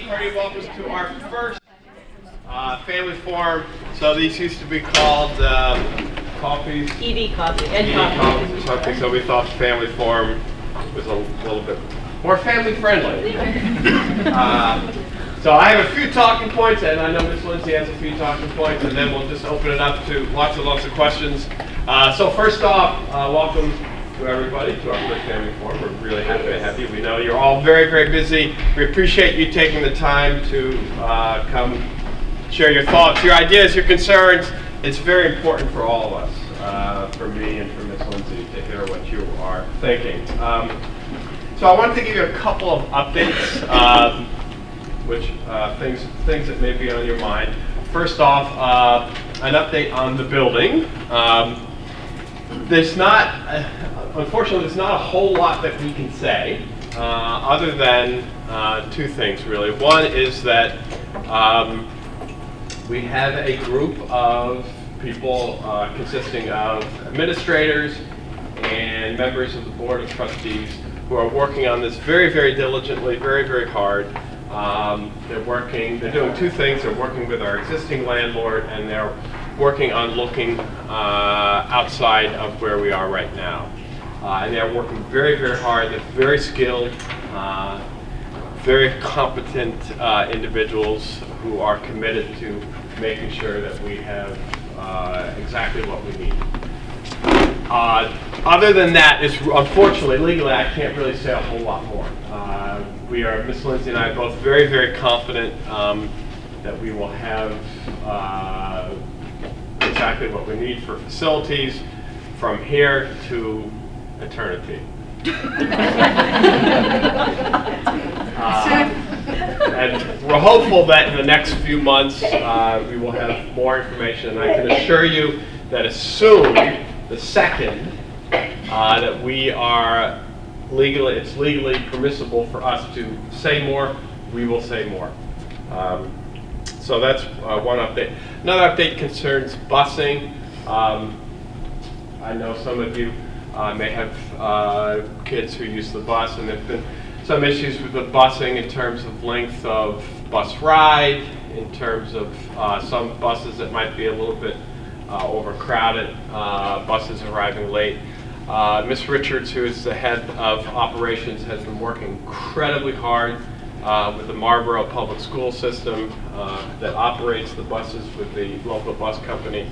Hearty welcome to our first family forum. So these used to be called coffees. ED Coffee and ED Coffee. Coffees or something. So we thought family forum was a little bit more family friendly. So I have a few talking points, and I know Ms. Lindsay has a few talking points, and then we'll just open it up to lots of questions. So first off, welcome to everybody to our first family forum. We're really happy to have you. We know you're all very busy. We appreciate you taking the time to come share your thoughts, your ideas, your concerns. It's very important for all of us, for me and for Ms. Lindsay, to hear what you are thinking. So I wanted to give you a couple of updates, which things that may be on your mind. First off, an update on the building. Unfortunately, there's not a whole lot that we can say, other than two things, really. One is that we have a group of people consisting of administrators and members of the Board of Trustees who are working on this very diligently, very hard. They're doing two things. They're working with our existing landlord, and they're working on looking outside of where we are right now. And they're working very hard. They're very skilled, very competent individuals who are committed to making sure that we have exactly what we need. Other than that, unfortunately, legally, I can't really say a whole lot more. Ms. Lindsay and I are both very confident that we will have exactly what we need for facilities from here to eternity. And we're hopeful that in the next few months we will have more information, and I can assure you that as soon, the second, that we are it's legally permissible for us to say more, we will say more. So that's one update. Another update concerns busing. I know some of you may have kids who use the bus, and there have been some issues with the busing in terms of length of bus ride, in terms of some buses that might be a little bit overcrowded, buses arriving late. Ms. Richards, who is the head of operations, has been working incredibly hard with the Marlboro Public School System that operates the buses with the local bus company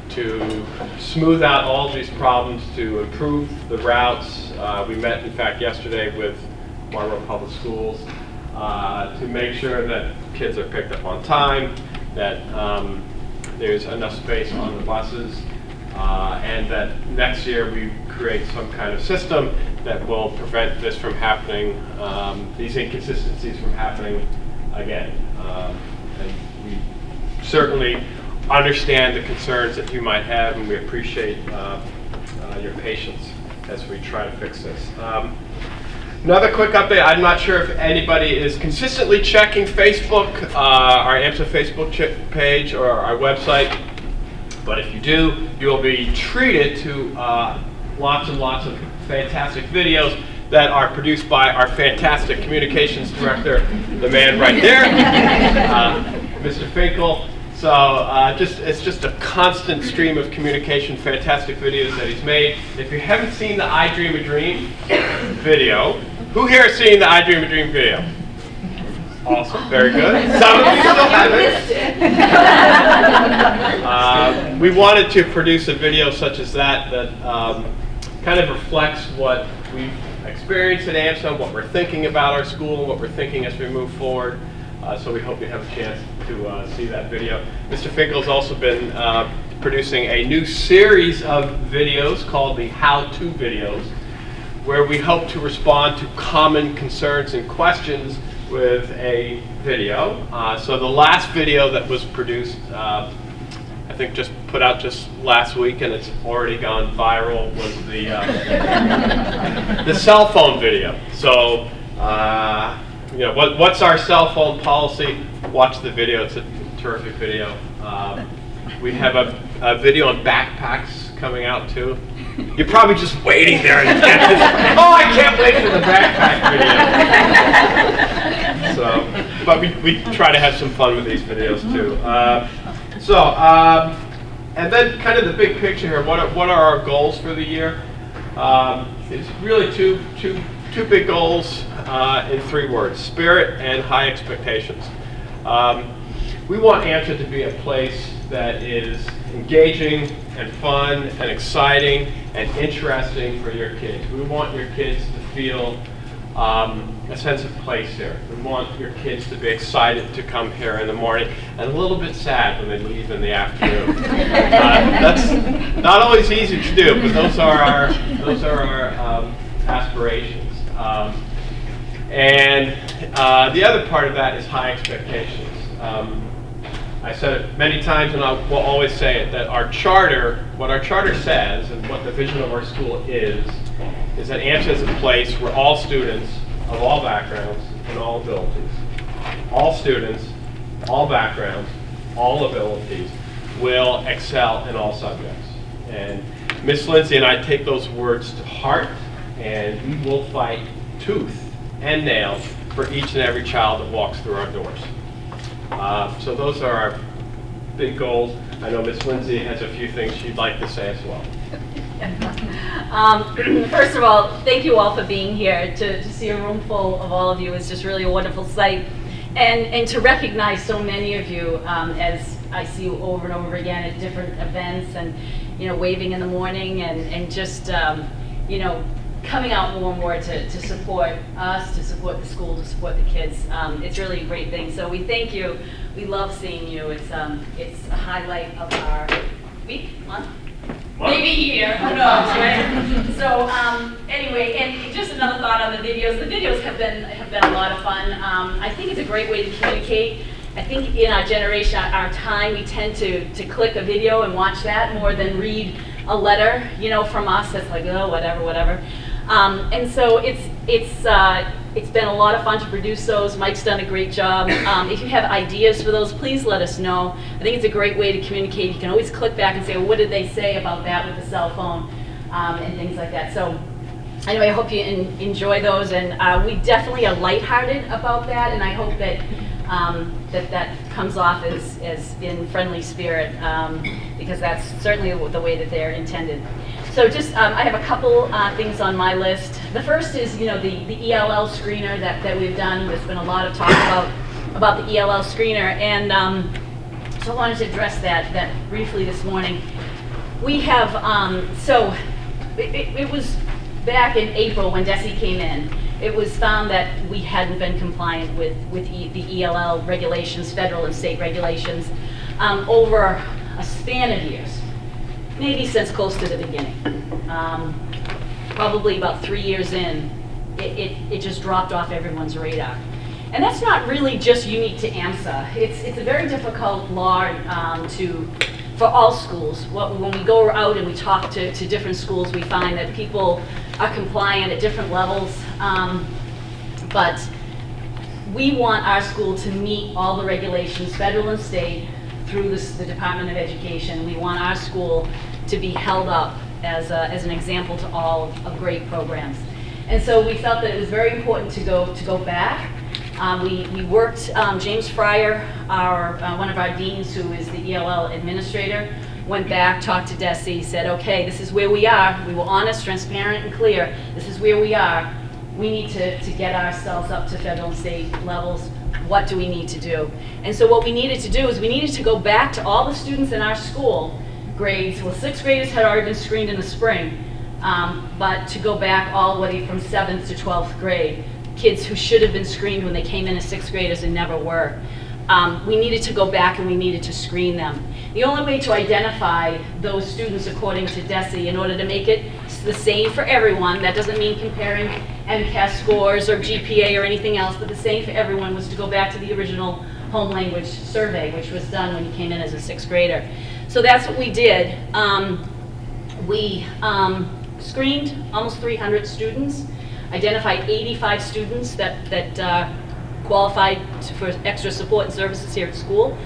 to smooth out all these problems, to improve the routes. We met, in fact, yesterday with Marlboro Public Schools to make sure that kids are picked up on time, that there's enough space on the buses, and that next year we create some kind of system that will prevent this from happening, these inconsistencies from happening again. And we certainly understand the concerns that you might have, and we appreciate your patience as we try to fix this. Another quick update, I'm not sure if anybody is consistently checking Facebook, our AMSA Facebook page or our website, but if you do, you'll be treated to lots and lots of fantastic videos that are produced by our fantastic communications director, the man right there, Mr. Finkel. So it's just a constant stream of communication, fantastic videos that he's made. If you haven't seen the I Dream a Dream video, who here has seen the I Dream a Dream video? Awesome, very good. Some of you still haven't. We wanted to produce a video such as that kind of reflects what we've experienced at AMSA, what we're thinking about our school, what we're thinking as we move forward. So we hope you have a chance to see that video. Mr. Finkel's also been producing a new series of videos called the How-To videos, where we hope to respond to common concerns and questions with a video. So the last video that was produced, I think just put out just last week, and it's already gone viral, was the cell phone video. So what's our cell phone policy? Watch the video. It's a terrific video. We have a video on backpacks coming out too. You're probably just waiting there and oh, I can't wait for the backpack video. But we try to have some fun with these videos too. And then kind of the big picture here. What are our goals for the year? It's really two big goals in 3 words: spirit and high expectations. We want AMSA to be a place that is engaging and fun and exciting and interesting for your kids. We want your kids to feel a sense of place here. We want your kids to be excited to come here in the morning and a little bit sad when they leave in the afternoon. That's not always easy to do, but those are our aspirations. And the other part of that is high expectations. I said it many times, and I will always say it, that our charter, what our charter says, and what the vision of our school is that AMSA is a place where all students of all backgrounds and all abilities, all students, all backgrounds, all abilities, will excel in all subjects. And Miss Lindsay and I take those words to heart, and we will fight tooth and nail for each and every child that walks through our doors. So those are our big goals. I know Miss Lindsay has a few things she'd like to say as well. First of all, thank you all for being here. To see a room full of all of you is just really a wonderful sight. And to recognize so many of you, as I see you over and over again at different events, and waving in the morning, and just coming out more and more to support us, to support the school, to support the kids. It's really a great thing. So we thank you. We love seeing you. It's a highlight of our week, month, maybe year. Who knows, right? So anyway, and just another thought on the videos. The videos have been a lot of fun. I think it's a great way to communicate. I think in our generation, our time, we tend to click a video and watch that more than read a letter, from us. That's like, oh, whatever. And so it's been a lot of fun to produce those. Mike's done a great job. If you have ideas for those, please let us know. I think it's a great way to communicate. You can always click back and say, well, what did they say about that with the cell phone, and things like that. So anyway, I hope you enjoy those, and we definitely are lighthearted about that, and I hope that that comes off as in friendly spirit, because that's certainly the way that they're intended. So just, I have a couple things on my list. The first is, the ELL screener that we've done. There's been a lot of talk about the ELL screener, and so I wanted to address that briefly this morning. We have, so it was back in April when DESE came in. It was found that we hadn't been compliant with the ELL regulations, federal and state regulations, over a span of years. Maybe since close to the beginning. Probably about 3 years in, it just dropped off everyone's radar. And that's not really just unique to AMSA. It's a very difficult law for all schools. When we go out and we talk to different schools, we find that people are compliant at different levels. But we want our school to meet all the regulations, federal and state, through the Department of Education. We want our school to be held up as an example to all of great programs. And so we felt that it was very important to go back. We worked, James Fryer, one of our deans, who is the ELL administrator, went back, talked to DESE, said, okay, this is where we are. We were honest, transparent, and clear. This is where we are. We need to get ourselves up to federal and state levels. What do we need to do? And so what we needed to do is we needed to go back to all the students in our school, grades, well, 6th graders had already been screened in the spring, but to go back all the way from 7th to 12th grade, kids who should have been screened when they came in as 6th graders and never were. We needed to go back and we needed to screen them. The only way to identify those students according to DESE, in order to make it the same for everyone, that doesn't mean comparing MCAS scores or GPA or anything else, but the same for everyone, was to go back to the original home language survey, which was done when you came in as a 6th grader. So that's what we did. We screened almost 300 students, identified 85 students that qualified for extra support and services here at school.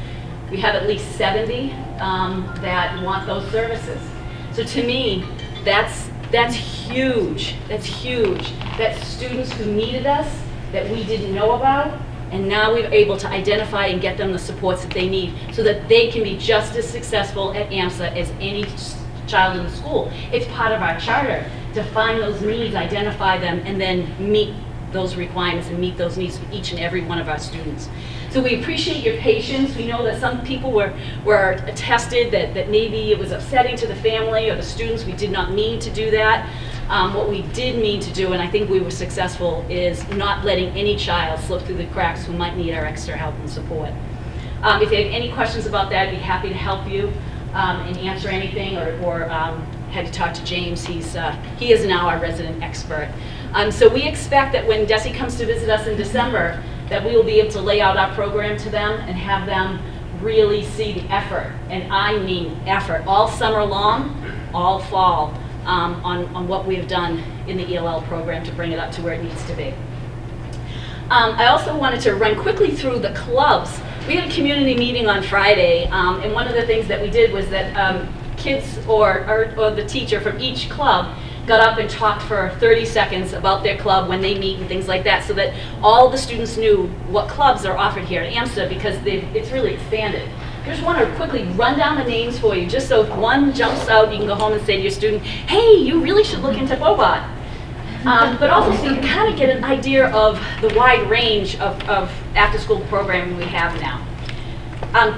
We have at least 70 that want those services. So to me, that's huge. That's huge. That's students who needed us, that we didn't know about, And now we're able to identify and get them the supports that they need so that they can be just as successful at AMSA as any child in the school. It's part of our charter to find those needs, identify them, and then meet those requirements and meet those needs for each and every one of our students. So we appreciate your patience. We know that some people were attested that maybe it was upsetting to the family or the students. We did not mean to do that. What we did mean to do, and I think we were successful, is not letting any child slip through the cracks who might need our extra help and support. If you have any questions about that, I'd be happy to help you and answer anything, or had to talk to James. He is now our resident expert. So we expect that when DESE comes to visit us in December, that we will be able to lay out our program to them and have them really see the effort, and I mean effort, all summer long, all fall, on what we have done in the ELL program to bring it up to where it needs to be. I also wanted to run quickly through the clubs. We had a community meeting on Friday, and one of the things that we did was that kids or the teacher from each club got up and talked for 30 seconds about their club when they meet and things like that, so that all the students knew what clubs are offered here at AMSA, because it's really expanded. I just want to quickly run down the names for you, just so if one jumps out, you can go home and say to your student, hey, you really should look into Bobot. But also so you can kind of get an idea of the wide range of after-school programming we have now.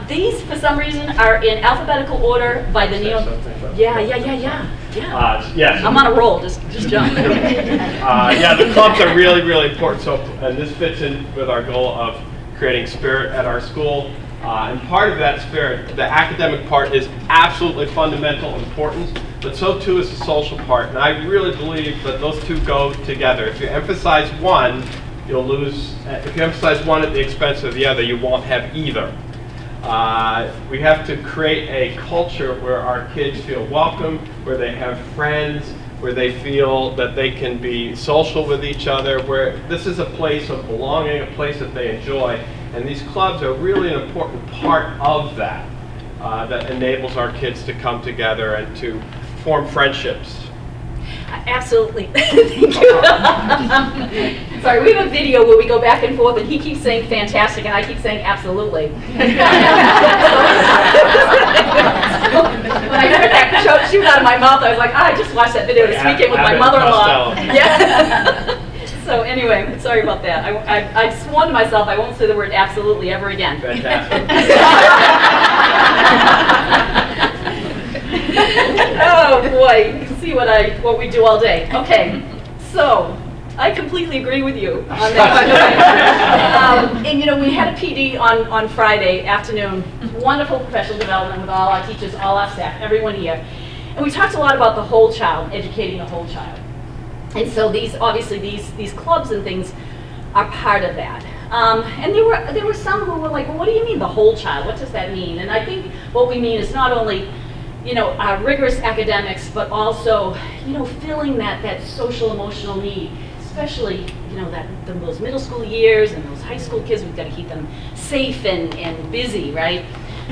These, for some reason, are in alphabetical order by the neo. Yeah. Yes. I'm on a roll. Just jump. Yeah, the clubs are really, really important. So, and this fits in with our goal of creating spirit at our school. And part of that spirit, the academic part, is absolutely fundamental and important, but so too is the social part. And I really believe that those two go together. If you emphasize one, you'll lose. If you emphasize one at the expense of the other, you won't have either. We have to create a culture where our kids feel welcome, where they have friends, where they feel that they can be social with each other, where this is a place of belonging, a place that they enjoy. And these clubs are really an important part of that, that enables our kids to come together and to form friendships. Absolutely. Thank you. Sorry, we have a video where we go back and forth, and he keeps saying fantastic, and I keep saying absolutely. When I heard that shoot out of my mouth, I was like, I just watched that video this weekend with my mother-in-law. Yeah. So anyway, sorry about that. I sworn to myself I won't say the word absolutely ever again. Fantastic. Oh boy, you can see what we do all day. Okay, so I completely agree with you on that. And you know, we had a PD on Friday afternoon. Wonderful professional development with all our teachers, all our staff, everyone here. And we talked a lot about the whole child, educating the whole child. And so obviously these clubs and things are part of that. And there were some who were like, well, what do you mean the whole child? What does that mean? And I think what we mean is not only, you know, rigorous academics, but also, you know, filling that social emotional need, especially, you know, those middle school years and those high school kids. We've got to keep them safe and busy, right?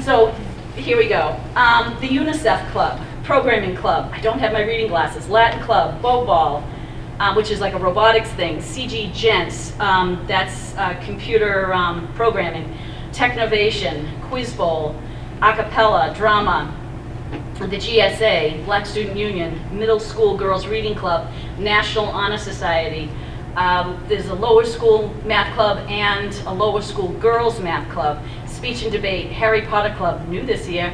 So here we go. The UNICEF Club, Programming Club. I don't have my reading glasses. Latin Club, Bow Ball, which is like a robotics thing. CG Gents, that's computer programming. Technovation, Quiz Bowl, Acapella, Drama, the GSA, Black Student Union, Middle School Girls Reading Club, National Honor Society. There's a lower school math club and a lower school girls math club. Speech and debate, Harry Potter Club, new this year.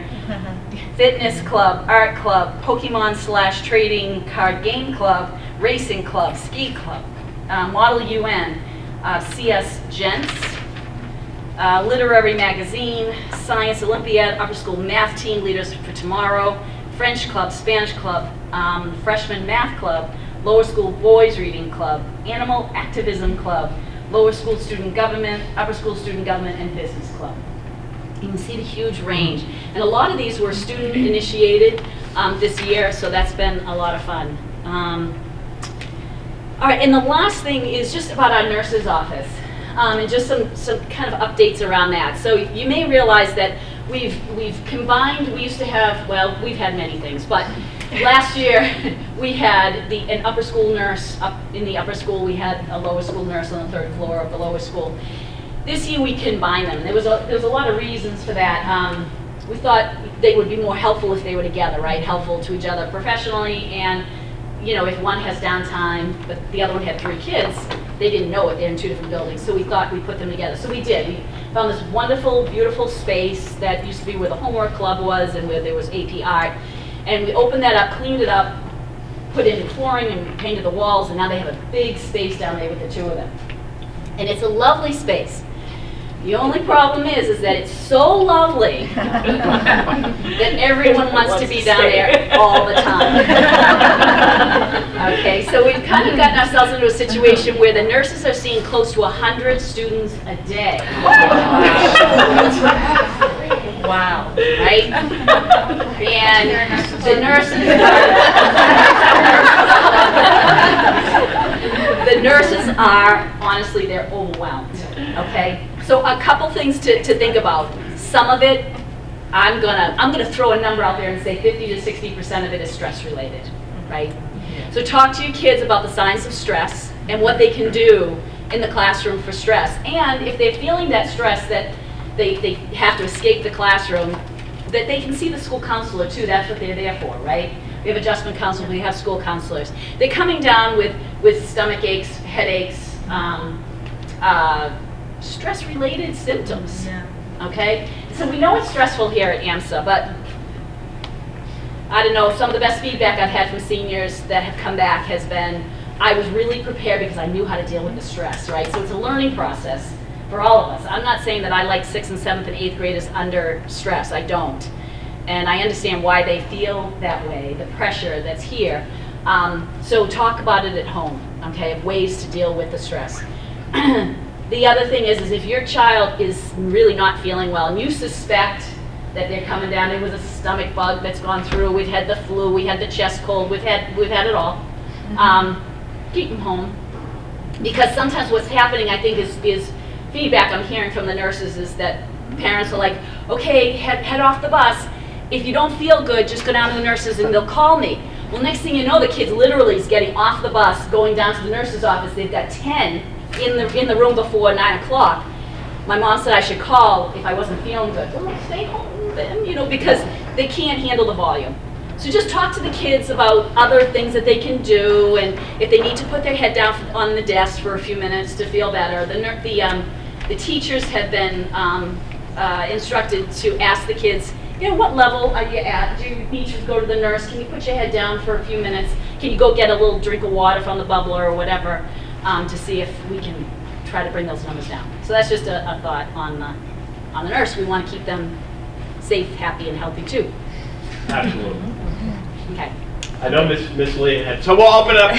Fitness Club, Art Club, Pokemon/Trading Card Game Club, Racing Club, Ski Club, Model UN, CS Gents, Literary Magazine, Science Olympiad, Upper School Math Team Leaders for Tomorrow, French Club, Spanish Club, Freshman Math Club, Lower School Boys Reading Club, Animal Activism Club, Lower School Student Government, Upper School Student Government, and Business Club. You can see the huge range. And a lot of these were student initiated this year, so that's been a lot of fun. All right, and the last thing is just about our nurse's office. And just some kind of updates around that. So you may realize that we've combined, we used to have, well, we've had many things, but last year we had an upper school nurse up in the upper school. We had a lower school nurse on the third floor of the lower school. this year we combined them. There was a lot of reasons for that. We thought they would be more helpful if they were together, right? Helpful to each other professionally, and you know, if one has downtime, but the other one had 3 kids, they didn't know it. They're in 2 different buildings, so we thought we'd put them together. So we did. We found this wonderful, beautiful space that used to be where the homework club was and where there was AP art, and we opened that up, cleaned it up, put in flooring and painted the walls, and now they have a big space down there with the 2 of them. And it's a lovely space. The only problem is that it's so lovely that everyone wants to be down there all the time. Okay, so we've kind of gotten ourselves into a situation where the nurses are seeing close to 100 students a day. Wow. Right? And the nurses are, honestly, they're overwhelmed. Okay? So a couple things to think about. Some of it, I'm gonna throw a number out there and say 50 to 60% of it is stress related, right? So talk to your kids about the signs of stress and what they can do in the classroom for stress. And if they're feeling that stress that they have to escape the classroom, that they can see the school counselor too. That's what they're there for, right? We have adjustment counselors, we have school counselors. They're coming down with stomach aches, headaches, stress-related symptoms, okay? So we know it's stressful here at AMSA, but I don't know, some of the best feedback I've had from seniors that have come back has been, I was really prepared because I knew how to deal with the stress, right? So it's a learning process for all of us. I'm not saying that I like 6th and 7th and 8th graders under stress, I don't. And I understand why they feel that way, the pressure that's here. So talk about it at home, okay, of ways to deal with the stress. The other thing is if your child is really not feeling well and you suspect that they're coming down, there was a stomach bug that's gone through, we've had the flu, we had the chest cold, we've had it all. Keep them home. Because sometimes what's happening, I think, is feedback I'm hearing from the nurses is that parents are like, okay, head off the bus. If you don't feel good, just go down to the nurses and they'll call me. Well, next thing you know, the kid literally is getting off the bus, going down to the nurse's office. They've got 10 in the room before 9 o'clock. My mom said I should call if I wasn't feeling good. Well, stay home then, you know, because they can't handle the volume. So just talk to the kids about other things that they can do, and if they need to put their head down on the desk for a few minutes to feel better. The teachers have been instructed to ask the kids, you know, what level are you at? Do you need to go to the nurse? Can you put your head down for a few minutes? Can you go get a little drink of water from the bubbler or whatever, to see if we can try to bring those numbers down. So that's just a thought on the nurse. We want to keep them safe, happy, and healthy too. Absolutely. Okay. I know Miss Lee had, so we'll open it up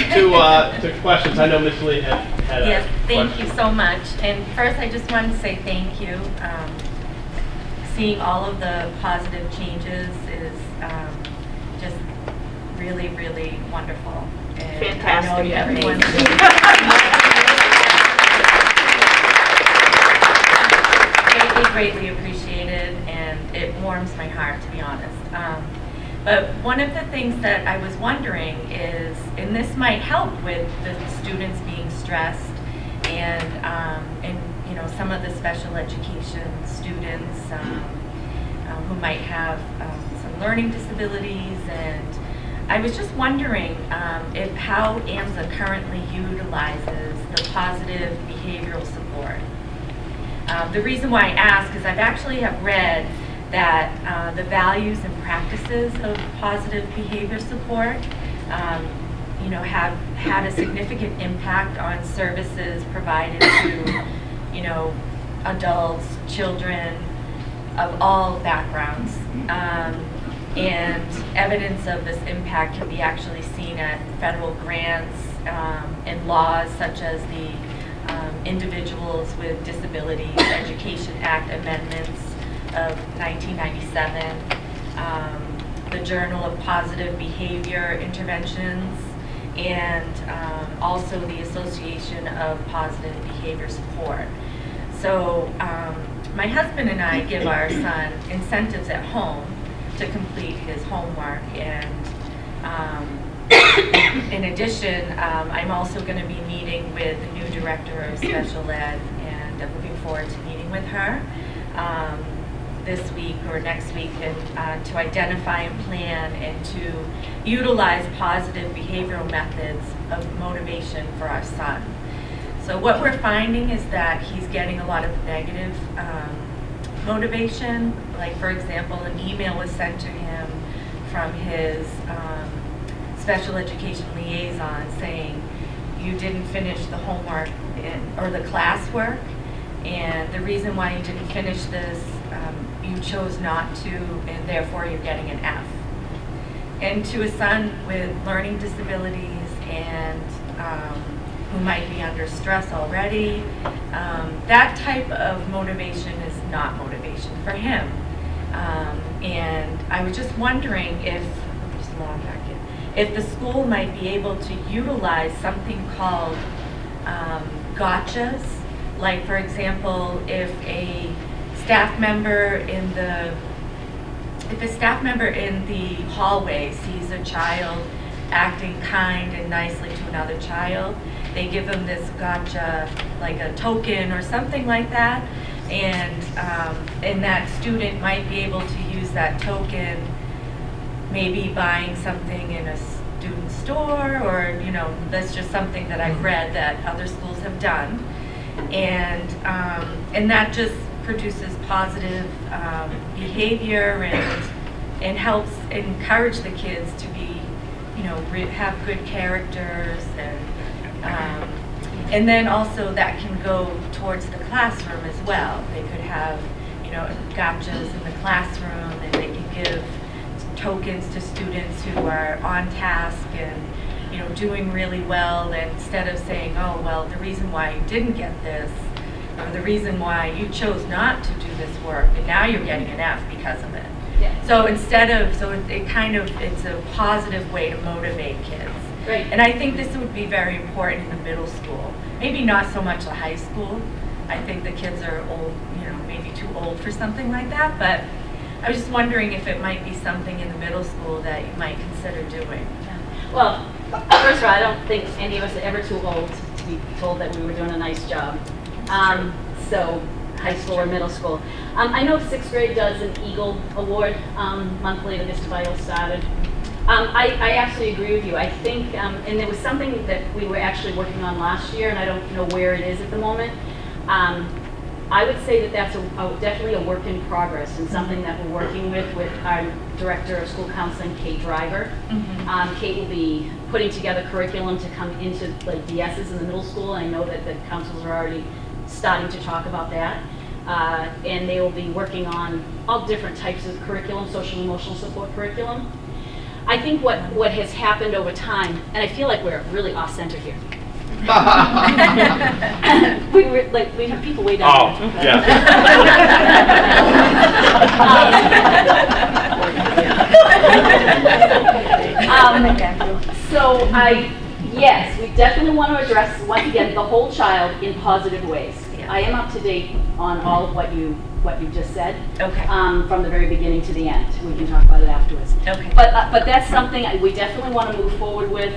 to questions. I know Miss Lee had Yes, thank question. you so much. And first, I just wanted to say thank you. Seeing all of the positive changes is just really, really wonderful. And Fantastic. I know everyone's greatly appreciated, and it warms my heart, to be honest. But one of the things that I was wondering is, and this might help with the students being stressed, and you know, some of the special education students who might have some learning disabilities, and I was just wondering if how AMSA currently utilizes the positive behavioral support. The reason why I ask is I've actually have read that the values and practices of positive behavior support you know, have had a significant impact on services provided to, you know, adults, children of all backgrounds. And evidence of this impact can be actually seen at federal grants and laws such as the Individuals with Disabilities Education Act amendments of 1997, the Journal of Positive Behavior Interventions, and also the Association of Positive Behavior Support. So my husband and I give our son incentives at home to complete his homework, and in addition, I'm also going to be meeting with the new director of special ed, and I'm looking forward to meeting with her this week or next week, and to identify and plan and to utilize positive behavioral methods of motivation for our son. So what we're finding is that he's getting a lot of negative motivation. Like, for example, an email was sent to him from his special education liaison saying, you didn't finish the homework or the classwork, and the reason why you didn't finish this, you chose not to, and therefore you're getting an F. And to a son with learning disabilities and who might be under stress already, that type of motivation is not motivation for him. And I was just wondering if, just log back in, if the school might be able to utilize something called gotchas. Like, for example, if a staff member in the hallway sees a child acting kind and nicely to another child, they give them this gotcha, like a token or something like that, and that student might be able to use that token, maybe buying something in a student store, or, you know, that's just something that I've read that other schools have done, and that just produces positive behavior and helps encourage the kids to be, you know, have good characters, and then also that can go towards the classroom as well. They could have, you know, gotchas in the classroom, and they can give tokens to students who are on task and, you know, doing really well, and instead of saying, oh, well, the reason why you didn't get this, or the reason why you chose not to do this work, and now you're getting an F because of it. Yeah. So it's a positive way to motivate kids. Right. And I think this would be very important in the middle school. Maybe not so much the high school. I think the kids are old, you know, maybe too old for something like that, but I was just wondering if it might be something in the middle school that you might consider doing. Well, first of all, I don't think any of us are ever too old to be told that we were doing a nice job. So, high school or middle school. I know 6th grade does an Eagle Award monthly that Mr. Vital started. I absolutely agree with you. I think, and there was something that we were actually working on last year, and I don't know where it is at the moment. I would say that that's definitely a work in progress, and something that we're working with our Director of School Counseling, Kate Driver. Kate will be putting together curriculum to come into like DSs in the middle school, and I know that the councils are already starting to talk about that. And they will be working on all different types of curriculum, social and emotional support curriculum. I think what has happened over time, and I feel like we're really off center here. we have people way down there. Oh, yeah. Yes, we definitely want to address, once again, the whole child in positive ways. Yeah. I am up to date on all of what you just said. Okay. From the very beginning to the end. We can talk about it afterwards. Okay. But that's something we definitely want to move forward with.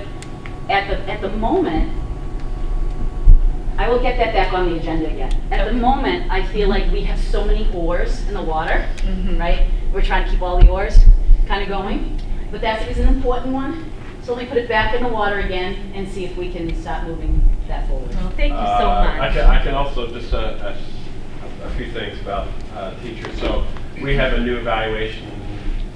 At the moment, I will get that back on the agenda again. At the moment, I feel like we have so many oars in the water, right? We're trying to keep all the oars kind of going, but that is an important one. So let me put it back in the water again and see if we can start moving that forward. Well, thank you so much. I can also just a few things about teachers. So we have a new evaluation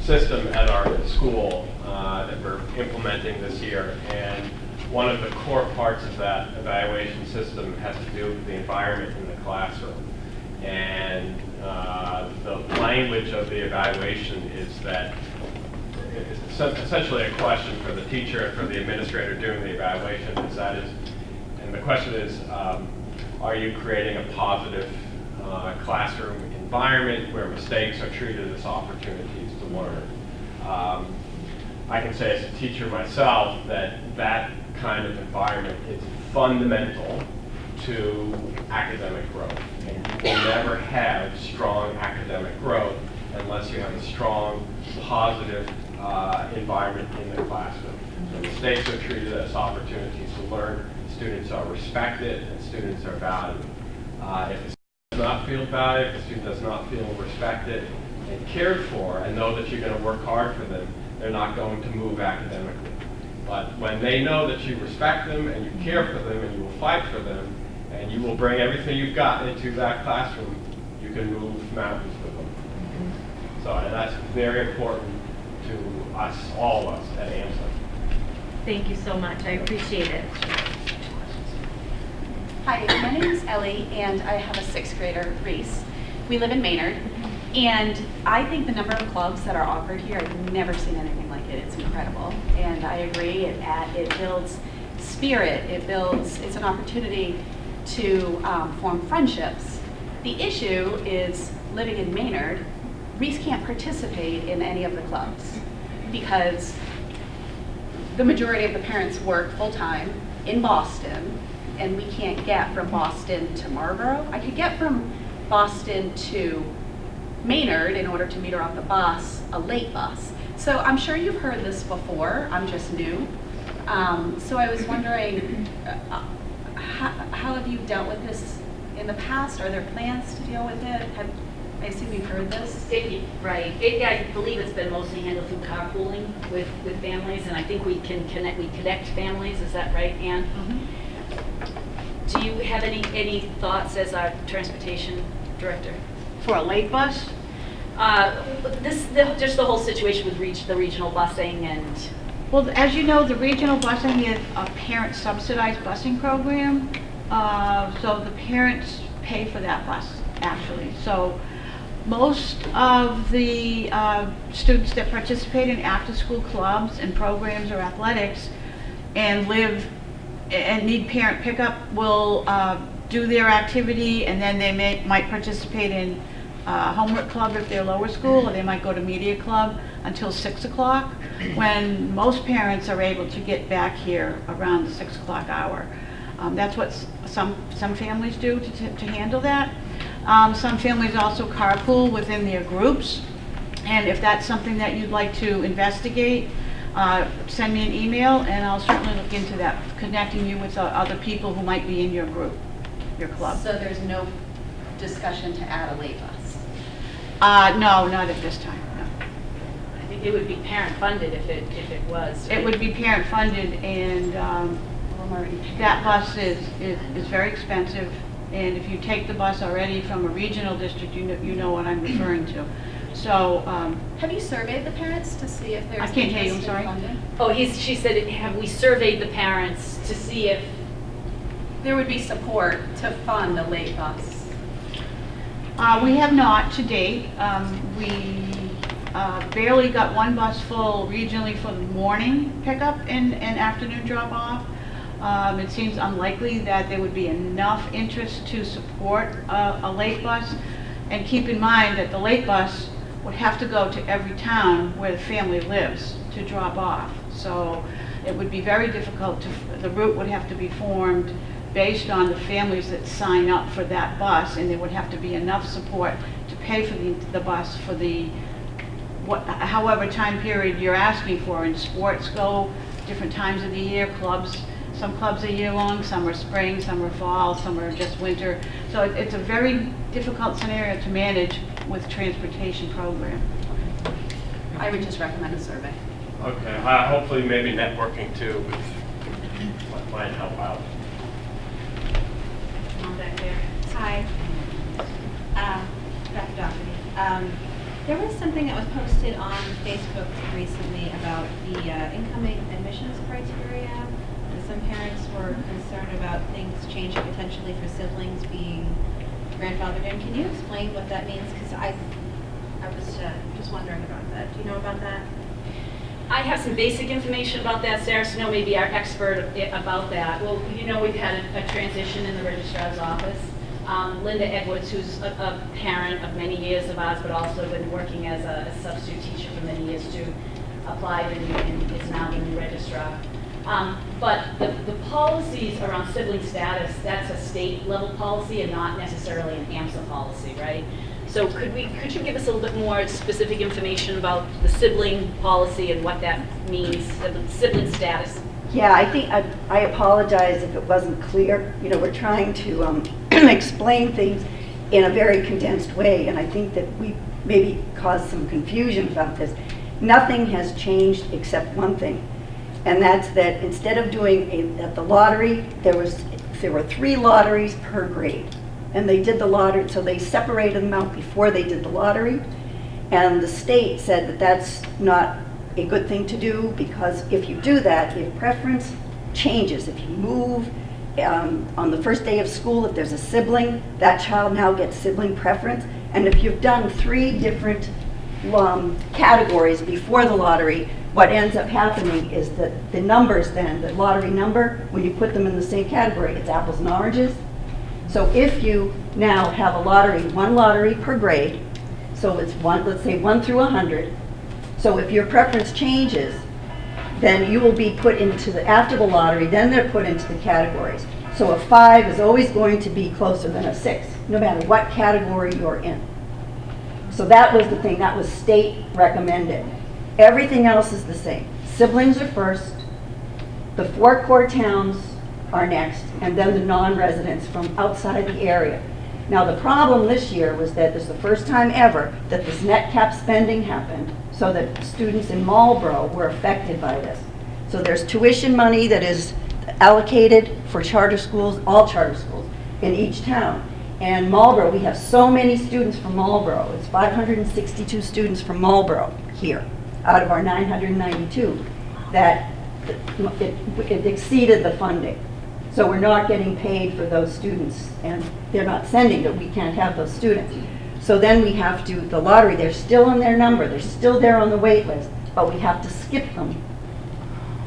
system at our school that we're implementing this year, and one of the core parts of that evaluation system has to do with the environment in the classroom. And the language of the evaluation is that it's essentially a question for the teacher and for the administrator doing the evaluation. And the question is, are you creating a positive classroom environment where mistakes are treated as opportunities to learn? I can say as a teacher myself that kind of environment is fundamental to academic growth. And you will never have strong academic growth unless you have a strong, positive environment in the classroom. The mistakes are treated as opportunities to learn, students are respected, and students are valued. If not feel valued, if a student does not feel respected and cared for, and know that you're going to work hard for them, they're not going to move academically. But when they know that you respect them and you care for them and you will fight for them and you will bring everything you've got into that classroom, you can move mountains with them. So and that's very important to us, all of us at AMSA. Thank you so much. I appreciate it. Hi, my name is Ellie, and I have a sixth grader, Reese. We live in Maynard, and I think the number of clubs that are offered here, I've never seen anything like it. It's incredible, and I agree. It builds spirit. It's an opportunity to form friendships. The issue is living in Maynard. Reese can't participate in any of the clubs because the majority of the parents work full-time in Boston, and we can't get from Boston to Marlboro. I could get from Boston to Maynard in order to meet her off the bus, a late bus. So I'm sure you've heard this before, I'm just new. So I was wondering, how have you dealt with this in the past? Are there plans to deal with it? I assume you've heard this? Right. I believe it's been mostly handled through carpooling with families, and I think we connect families. Is that right, Ann? Mm-hmm. Do you have any thoughts as our transportation director? For a late bus? Just the whole situation with the regional busing and. Well, as you know, the regional busing is a parent subsidized busing program. So the parents pay for that bus, actually. So most of the students that participate in after-school clubs and programs or athletics and live and need parent pickup will do their activity, and then they might participate in homework club if they're lower school, or they might go to media club until 6 o'clock, when most parents are able to get back here around the 6 o'clock hour. That's what some families do to handle that. Some families also carpool within their groups, and if that's something that you'd like to investigate, send me an email and I'll certainly look into that, connecting you with other people who might be in your group, your club. So there's no discussion to add a late bus? No, not at this time, no. I think it would be parent funded if it was. It would be parent funded, and I'm already paying. that bus is very expensive, and if you take the bus already from a regional district, you know what I'm referring to. So, Have you surveyed the parents to see if there's I can't hear you, I'm interest in sorry. funding? Oh, she said, have we surveyed the parents to see if. There would be support to fund a late bus. we have not to date. We barely got one bus full regionally for the morning pickup and afternoon drop-off. It seems unlikely that there would be enough interest to support a late bus. And keep in mind that the late bus would have to go to every town where the family lives to drop off. So it would be very difficult the route would have to be formed based on the families that sign up for that bus, and there would have to be enough support to pay for the bus for however time period you're asking for. And sports go different times of the year, clubs. Some clubs are year-long, some are spring, some are fall, some are just winter. So it's a very difficult scenario to manage with transportation program. I would just recommend a survey. Okay, hopefully maybe networking too might help out. Back there. Hi, Dr. Doherty. There was something that was posted on Facebook recently about the incoming admissions criteria. And some parents were concerned about things changing potentially for siblings being grandfathered in. Can you explain what that means? Because I was just wondering about that. Do you know about that? I have some basic information about that. Sarah Snow may be our expert about that. Well, we've had a transition in the registrar's office. Linda Edwards, who's a parent of many years of ours, but also been working as a substitute teacher for many years too, applied and is now the new registrar. But the policies around sibling status, that's a state level policy and not necessarily an AMSA policy, right? So could you give us a little bit more specific information about the sibling policy and what that means, sibling status? Yeah, I think I apologize if it wasn't clear. We're trying to explain things in a very condensed way, and I think that we maybe caused some confusion about this. Nothing has changed except one thing, and that's that instead of doing at the lottery, there were 3 lotteries per grade, and they did the lottery, so they separated them out before they did the lottery, and the state said that that's not a good thing to do, because if you do that, if preference changes, if you move on the first day of school, if there's a sibling, that child now gets sibling preference, and if you've done 3 different categories before the lottery, what ends up happening is that the numbers then, the lottery number, when you put them in the same category, it's apples and oranges. So if you now have a lottery, 1 lottery per grade, so it's let's say 1 through 100, so if your preference changes, then you will be put into after the lottery, then they're put into the categories. So a 5 is always going to be closer than a 6, no matter what category you're in. So that was the thing, that was state recommended. Everything else is the same. Siblings are first, the 4 core towns are next, and then the non-residents from outside the area. Now the problem this year was that this is the first time ever that this net cap spending happened, so that students in Marlboro were affected by this. So there's tuition money that is allocated for charter schools, all charter schools, in each town. And Marlboro, we have so many students from Marlboro. It's 562 students from Marlboro here, out of our 992, that it exceeded the funding. So we're not getting paid for those students, and they're not sending that we can't have those students. So then we have to, the lottery, they're still on their number, they're still there on the wait list, but we have to skip them.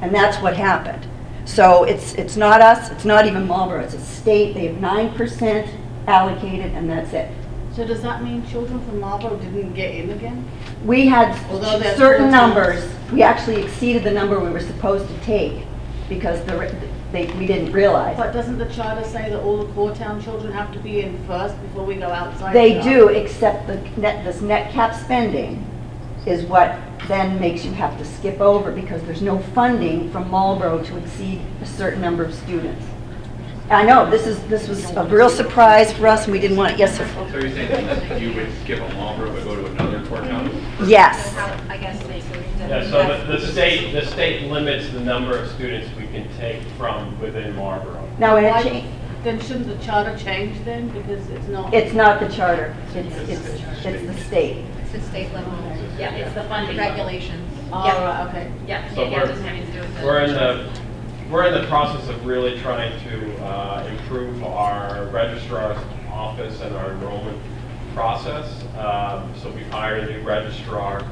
And that's what happened. So it's not us, it's not even Marlboro, it's a state, they have 9% allocated, and that's it. So does that mean children from Marlboro didn't get in again? We had Although there's certain 4 towns. numbers, we actually exceeded the number we were supposed to take, because we didn't realize. But doesn't the charter say that all the core town children have to be in first before we go outside? They the do, charter? except this net cap spending is what then makes you have to skip over, because there's no funding from Marlboro to exceed a certain number of students. I know, this was a real surprise for us, and we didn't want it. Yes, sir? So you're saying you would skip a Marlboro but go to another core town? Yes. I guess they Yeah, so the state limits the number of students we can take from within Marlboro. Now, when it Why- changed, Then shouldn't the charter change then, because it's not? it's not the charter, it's the state. It's the state level Yeah, it's the funding. level. regulations. Oh, Yeah. right, okay. Yeah, So it doesn't have anything to do with the. We're in the process of really trying to improve our registrar's office and our enrollment process. So we've hired a new registrar.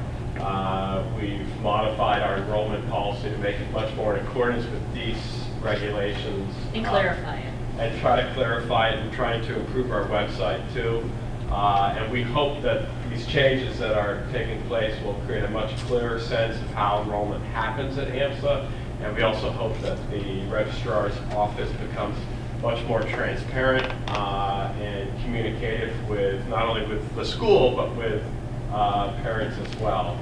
We've modified our enrollment policy to make it much more in accordance with these regulations. And clarify it. And try to clarify it, and trying to improve our website too. And we hope that these changes that are taking place will create a much clearer sense of how enrollment happens at AMSA. And we also hope that the registrar's office becomes much more transparent and communicative with, not only with the school, but with parents as well.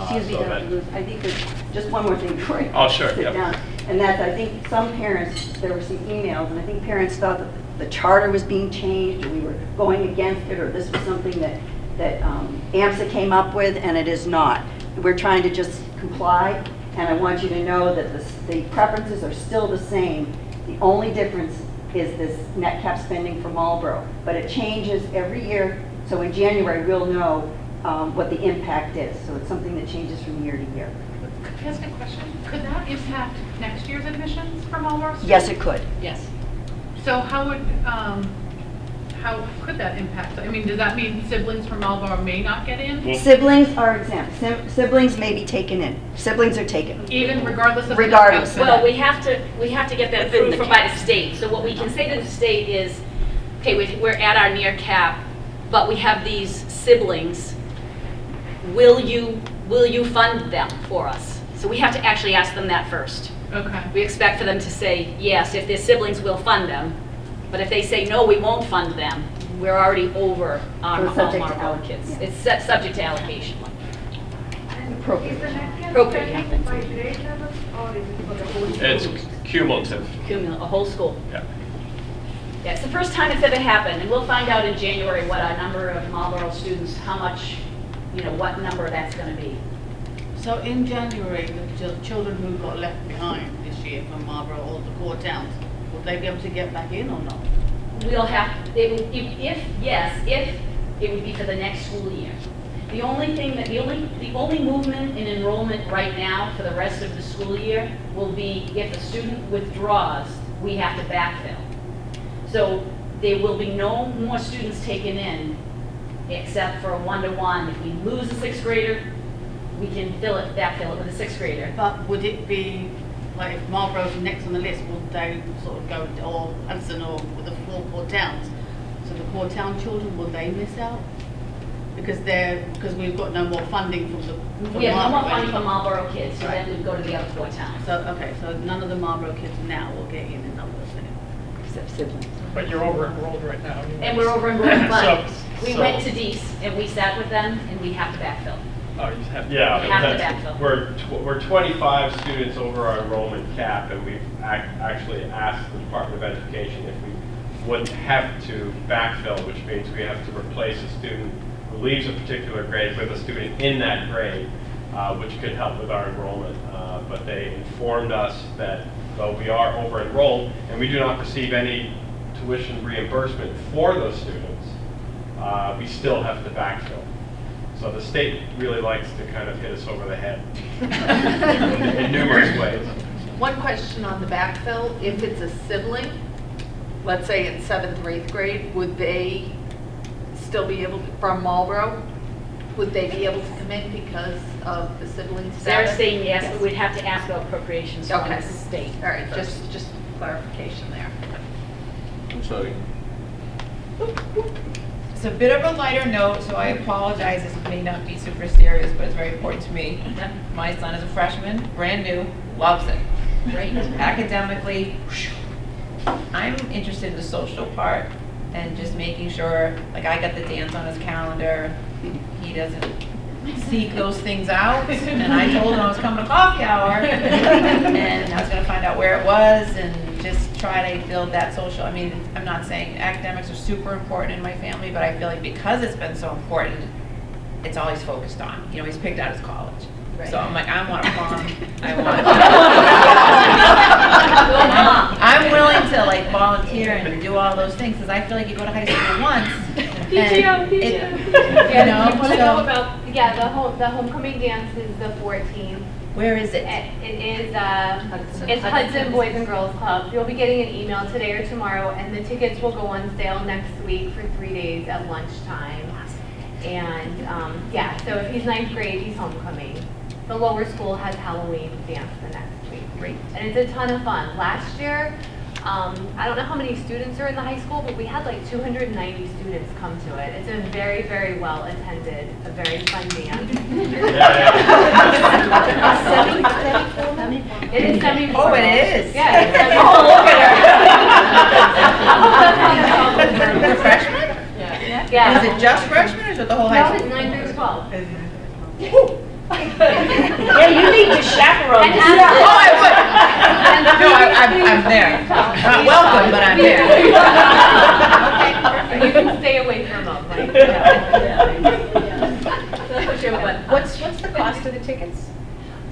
Excuse me, so Dr. that- Lewis, I think there's just one more thing before I Oh, sure, sit yep. down. And that's, I think some parents, there were some emails, and I think parents thought that the charter was being changed, or we were going against it, or this was something that AMSA came up with, and it is not. We're trying to just comply, and I want you to know that the preferences are still the same. The only difference is this net cap spending for Marlboro, but it changes every year, so in January, we'll know what the impact is. So it's something that changes from year to year. Could I ask a question? Could that impact next year's admissions for Marlboro students? Yes, it could. Yes. So how could that impact? I mean, does that mean siblings from Marlboro may not get in? Siblings are exempt. Siblings may be taken in. Siblings are taken. Even regardless of? Regardless. The Well, we have to get that approved by the state. So what we can say to the state is, okay, we're at our near cap, but we have these siblings. Will you fund them for us? So we have to actually ask them that first. Okay. We expect for them to say, yes, if their siblings will fund them. But if they say, no, we won't fund them, we're already over on We're all subject to Marlboro alloc- kids. yeah. It's subject to allocation. Appropriate. Appropriate happens. It's cumulative. A whole school. Yeah. Yeah, it's the first time it's ever happened, and we'll find out in January what our number of Marlboro students, how much, what number that's going to be. So in January, the children who got left behind this year from Marlborough, all the core towns, will they be able to get back in or not? We'll have, if it would be for the next school year. The only thing that, the only movement in enrollment right now for the rest of the school year will be if a student withdraws, we have to backfill. So there will be no more students taken in except for a one-to-one. If we lose a sixth grader, we can backfill it with a sixth grader. But would it be, like if Marlborough's next on the list, would they sort of go, or Hudson, or with the 4 core towns? So the core town children, will they miss out? Because we've got no more funding from We have no more Marlborough funding for anymore. Marlboro kids, so Right. then we'd go to the other 4 towns. So, okay, so none of the Marlborough kids now will get in numbers then? Except siblings. But you're over-enrolled right now. And we're over enrolled, but we So- went to Dees and we sat with them and we have to backfill. Oh, you just have. Yeah, We have to that's- backfill. we're 25 students over our enrollment cap, and we've actually asked the Department of Education if we wouldn't have to backfill, which means we have to replace a student who leaves a particular grade with a student in that grade, which could help with our enrollment. But they informed us that though we are over enrolled and we do not receive any tuition reimbursement for those students, we still have to backfill. So the state really likes to kind of hit us over the head in numerous ways. One question on the backfill, if it's a sibling, let's say in 7th or 8th grade, would they still be able to, from Marlboro, would they be able to come in because of the sibling Sarah's status? saying yes, but we'd have to ask about appropriations from Okay. the state. All right, just clarification there. I'm sorry. It's a bit of a lighter note, so I apologize. This may not be super serious, but it's very important to me. My son is a freshman, brand new, loves it. Great. Academically, I'm interested in the social part and just making sure, like I got the dance on his calendar, he doesn't seek those things out. And I told him I was coming to coffee hour and I was gonna find out where it was and just try to build that social. I mean, I'm not saying academics are super important in my family, but I feel like because it's been so important, it's all he's focused on. You know, he's picked out his college. Right. So I'm like, I want a prom. I'm willing to like volunteer and do all those things because I feel like you go to high school once. PTO. You know, You want to so know about, the homecoming dance is the 14th. where is it? It is, it's Hudson Boys and Girls Club. You'll be getting an email today or tomorrow, and the tickets will go on sale next week for 3 days at lunchtime. And, so if he's 9th grade, he's homecoming. The lower school has Halloween dance the next week. Great. And it's a ton of fun. Last year, I don't know how many students are in the high school, but we had like 290 students come to it. It's a very, very well attended, a very fun dance. It is semi-formal. Oh, it is? Yeah. It's Oh, look semi-formal. The freshman? Yeah. Is it just freshmen or is it the whole No, high it's school? 9 through 12. Yeah, you need to chaperone And this. after- Oh, I would. No, I'm there. Not welcome, but I'm there. Okay, you can stay away from them, like, What's the cost of the tickets?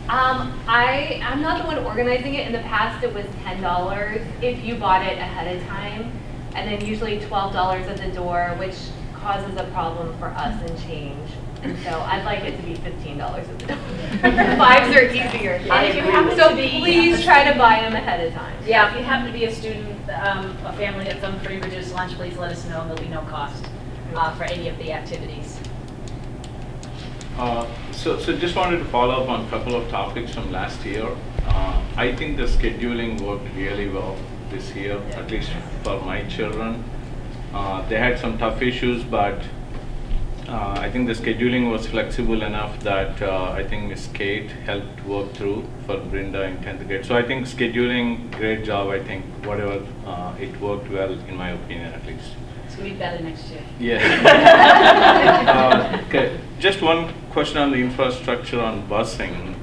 I'm not the one organizing it. In the past, it was $10 if you bought it ahead of time, and then usually $12 at the door, which causes a problem for us and change. And so I'd like it to be $15 at the door. 5s are easier. I agree. So please try to buy them ahead of time. Yeah, if you happen to be a student, a family at some free reduced lunch, please let us know. There'll be no cost for any of the activities. So just wanted to follow up on a couple of topics from last year. I think the scheduling worked really well this year, at least for my children. They had some tough issues, but I think the scheduling was flexible enough that I think Ms. Kate helped work through for Brenda in 10th grade. So I think scheduling, great job. I think whatever, it worked well in my opinion at least. It's going to be better next year. Okay, just one question on the infrastructure on busing.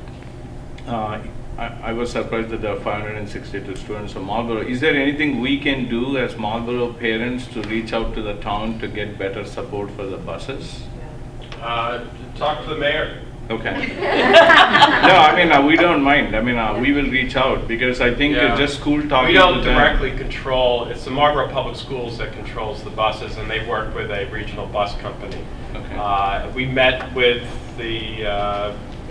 I was surprised that there are 562 students from Marlboro. Is there anything we can do as Marlboro parents to reach out to the town to get better support for the buses? Talk to the mayor. Okay. No, I mean, we don't mind. I mean, we will reach out because I think Yeah. just school talking We to don't them. directly control, it's the Marlboro Public Schools that controls the buses, and they work with a regional bus company. Okay. We met with the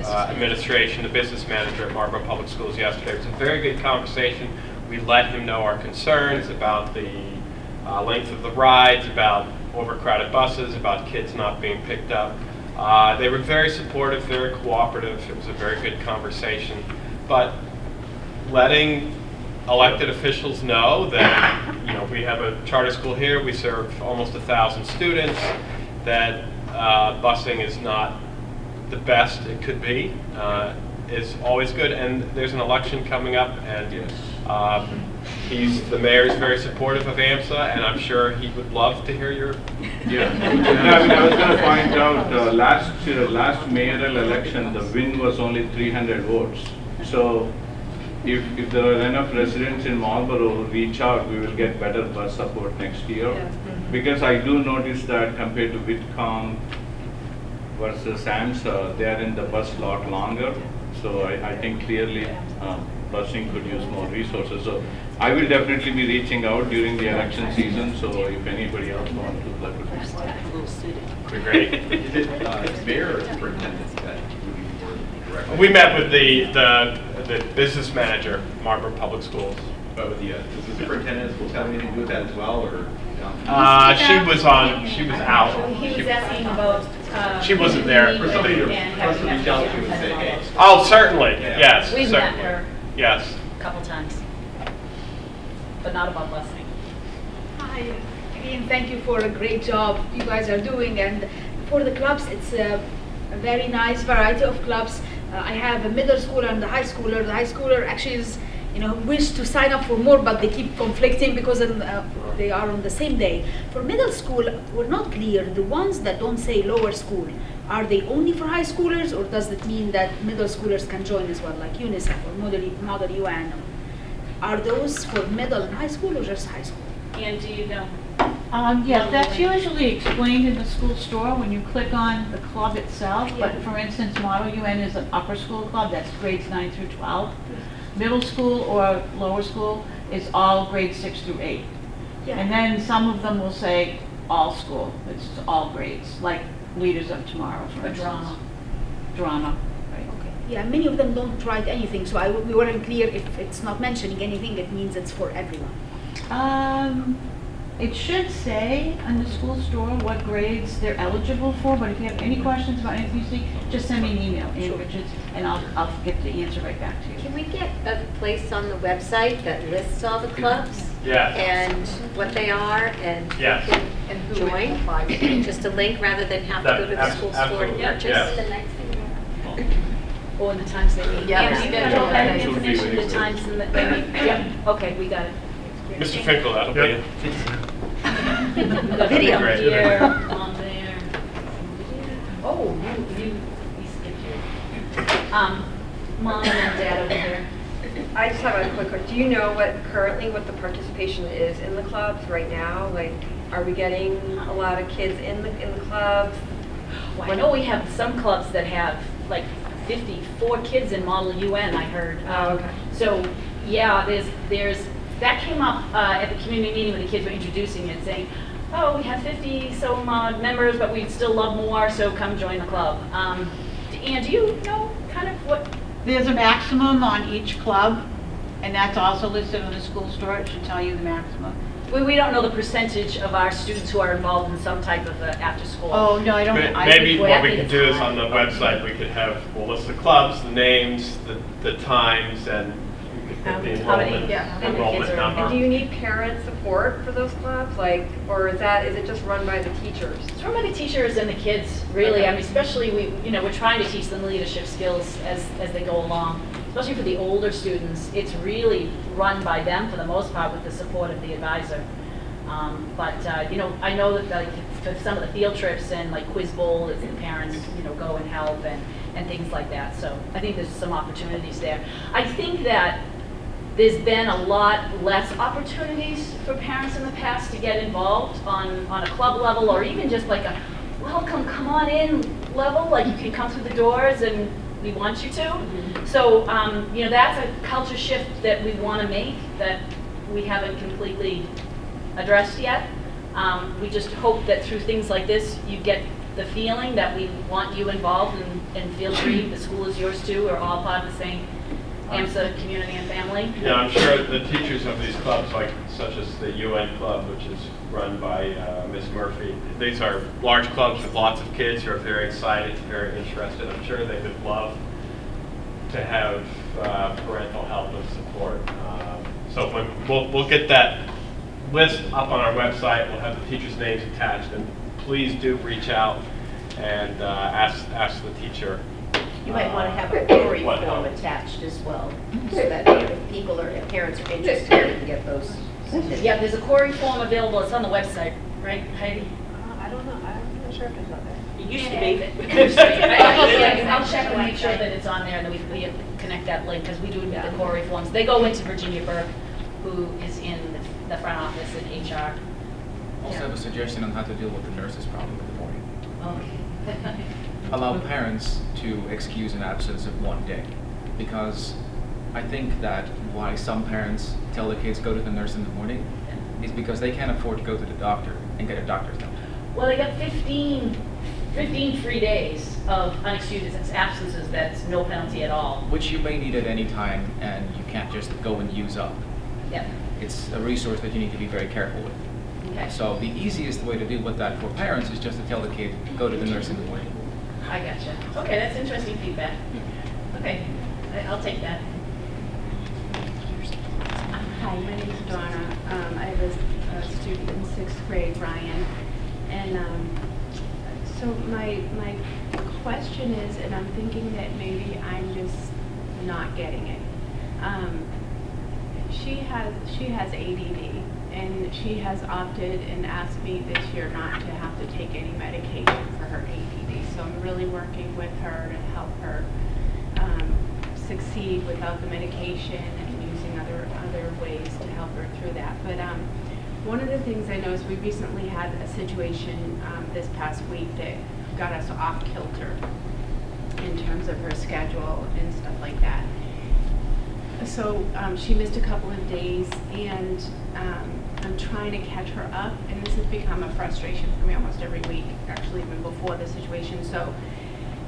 administration, the business manager at Marlboro Public Schools yesterday. It was a very good conversation. We let him know our concerns about the length of the rides, about overcrowded buses, about kids not being picked up. They were very supportive, very cooperative. It was a very good conversation. But letting elected officials know that, you know, we have a charter school here, we serve almost 1,000 students, that busing is not the best it could be, is always good. And there's an election coming up, and the mayor is very supportive of AMSA, and I'm sure he would love to hear your. Yeah. No, I mean, I was going to point out, last mayoral election, the win was only 300 votes. So if there are enough residents in Marlboro who reach out, we will get better bus support next year. Because I do notice that compared to Whitcomb versus AMSA, they are in the bus a lot longer. So I think clearly busing could use more resources. So I will definitely be reaching out during the election season. So if anybody else wants to, that would be Great. Is it mayor or superintendent that would be more directly? We met with the business manager, Marlboro Public Schools. But with does the superintendent supposed to have anything to do with that as well, or? She was out. He was asking about. She wasn't there. For somebody to reach out to and say, hey. Oh, certainly, yes. We've met certainly. her Yes. a couple times, but not about busing. Hi, again, thank you for a great job you guys are doing. And for the clubs, it's a very nice variety of clubs. I have a middle schooler and a high schooler. The high schooler actually is, wish to sign up for more, but they keep conflicting because they are on the same day. For middle school, we're not clear. The ones that don't say lower school, are they only for high schoolers, or does it mean that middle schoolers can join as well, like UNICEF or Model UN? Are those for middle and high school, or just high school? And do you know? Yes, that's usually explained in the school store when you click on the club itself. But for instance, Model UN is an upper school club, that's grades 9 through 12. Middle school or lower school is all grades 6 through 8. And then some of them will say all school, it's all grades, like Leaders of Tomorrow, for instance. Drama. Right. Okay. Yeah, many of them don't write anything, so we weren't clear if it's not mentioning anything, it means it's for everyone. It should say on the school store what grades they're eligible for, but if you have any questions about anything you see, just send me an email, Ann Richards, and I'll get the answer right back to you. Can we get a place on the website that lists all the clubs? Yeah. And what they are and who Yes. can And who join? applies? Just a link rather than have to go to the school store to Absolutely, purchase? yes. Or the times they meet. Yeah, And do you yeah. guys all have Yeah. information, the times and they meet? Yeah, okay, we got it. Mr. Finkel, that'll be it. We got Video. it here, on there. Oh, you skipped your. Mom and Dad over there. I just have a quick question. Do you know what the participation is in the clubs right now? Like, are we getting a lot of kids in the clubs? Well, I know we have some clubs that have like 54 kids in Model UN, I heard. Oh, okay. So, yeah, there's that came up at the community meeting when the kids were introducing it, saying, oh, we have 50 some odd members, but we'd still love more, so come join the club. And do you know kind of what? There's a maximum on each club, and that's also listed on the school store. It should tell you the maximum. We don't know the percentage of our students who are involved in some type of after school. Oh, no, I don't. Maybe what we think could it's do is fine. on the website, we could have, we'll list the clubs, the names, the times, and we could put the How many- enrollment yeah, how many kids are number. And do you need parent support for those clubs? Like, or is it just run by the teachers? It's run by the teachers and the kids, really. I mean, especially we're trying to teach them leadership skills as they go along. Especially for the older students, it's really run by them for the most part with the support of the advisor. But, you know, I know that like for some of the field trips and like Quiz Bowl, the parents, you know, go and help and things like that. So I think there's some opportunities there. I think that there's been a lot less opportunities for parents in the past to get involved on a club level, or even just like a welcome, come on in level, like you can come through the doors and we want you to. So, you know, that's a culture shift that we want to make that we haven't completely addressed yet. We just hope that through things like this, you get the feeling that we want you involved and feel free, the school is yours too, we're all part of the same AMSA community and family. Yeah, I'm sure the teachers of these clubs, like such as the UN Club, which is run by Ms. Murphy, these are large clubs with lots of kids who are very excited, very interested. I'm sure they would love to have parental help and support. So when we'll get that list up on our website. We'll have the teachers' names attached, and please do reach out and ask the teacher. You might want to have a query what form help. attached as well, so that if people or if parents are interested, they can get those submitted. Yeah, there's a query form available. It's on the website, right, Heidi? I don't know, I'm not sure if it's on there. It used to be. I'll check and make sure that it's on there, and then we connect that link, because we do need the query forms. They go into Virginia Burke, who is in the front office in HR. Also have a suggestion on how to deal with the nurses problem in the morning. Okay. Allow parents to excuse an absence of one day, because I think that why some parents tell their kids go to the nurse in the morning is because they can't afford to go to the doctor and get a doctor's note. Well, they got 15 free days of unexcused absences. That's no penalty at all. Which you may need at any time, and you can't just go and use up. Yep. It's a resource that you need to be very careful with. Okay. So the easiest way to deal with that for parents is just to tell the kid, go to the nurse in the morning. I gotcha. Okay, that's interesting feedback. Okay, I'll take that. Hi, my name is Donna. I have a student in 6th grade, Ryan. And so my question is, and I'm thinking that maybe I'm just not getting it. She has ADD, and she has opted and asked me this year not to have to take any medication for her ADD. So I'm really working with her to help her succeed without the medication and using other ways to help her through that. But one of the things I know is we recently had a situation this past week that got us off kilter in terms of her schedule and stuff like that. So she missed a couple of days, and I'm trying to catch her up, and this has become a frustration for me almost every week, actually even before the situation. So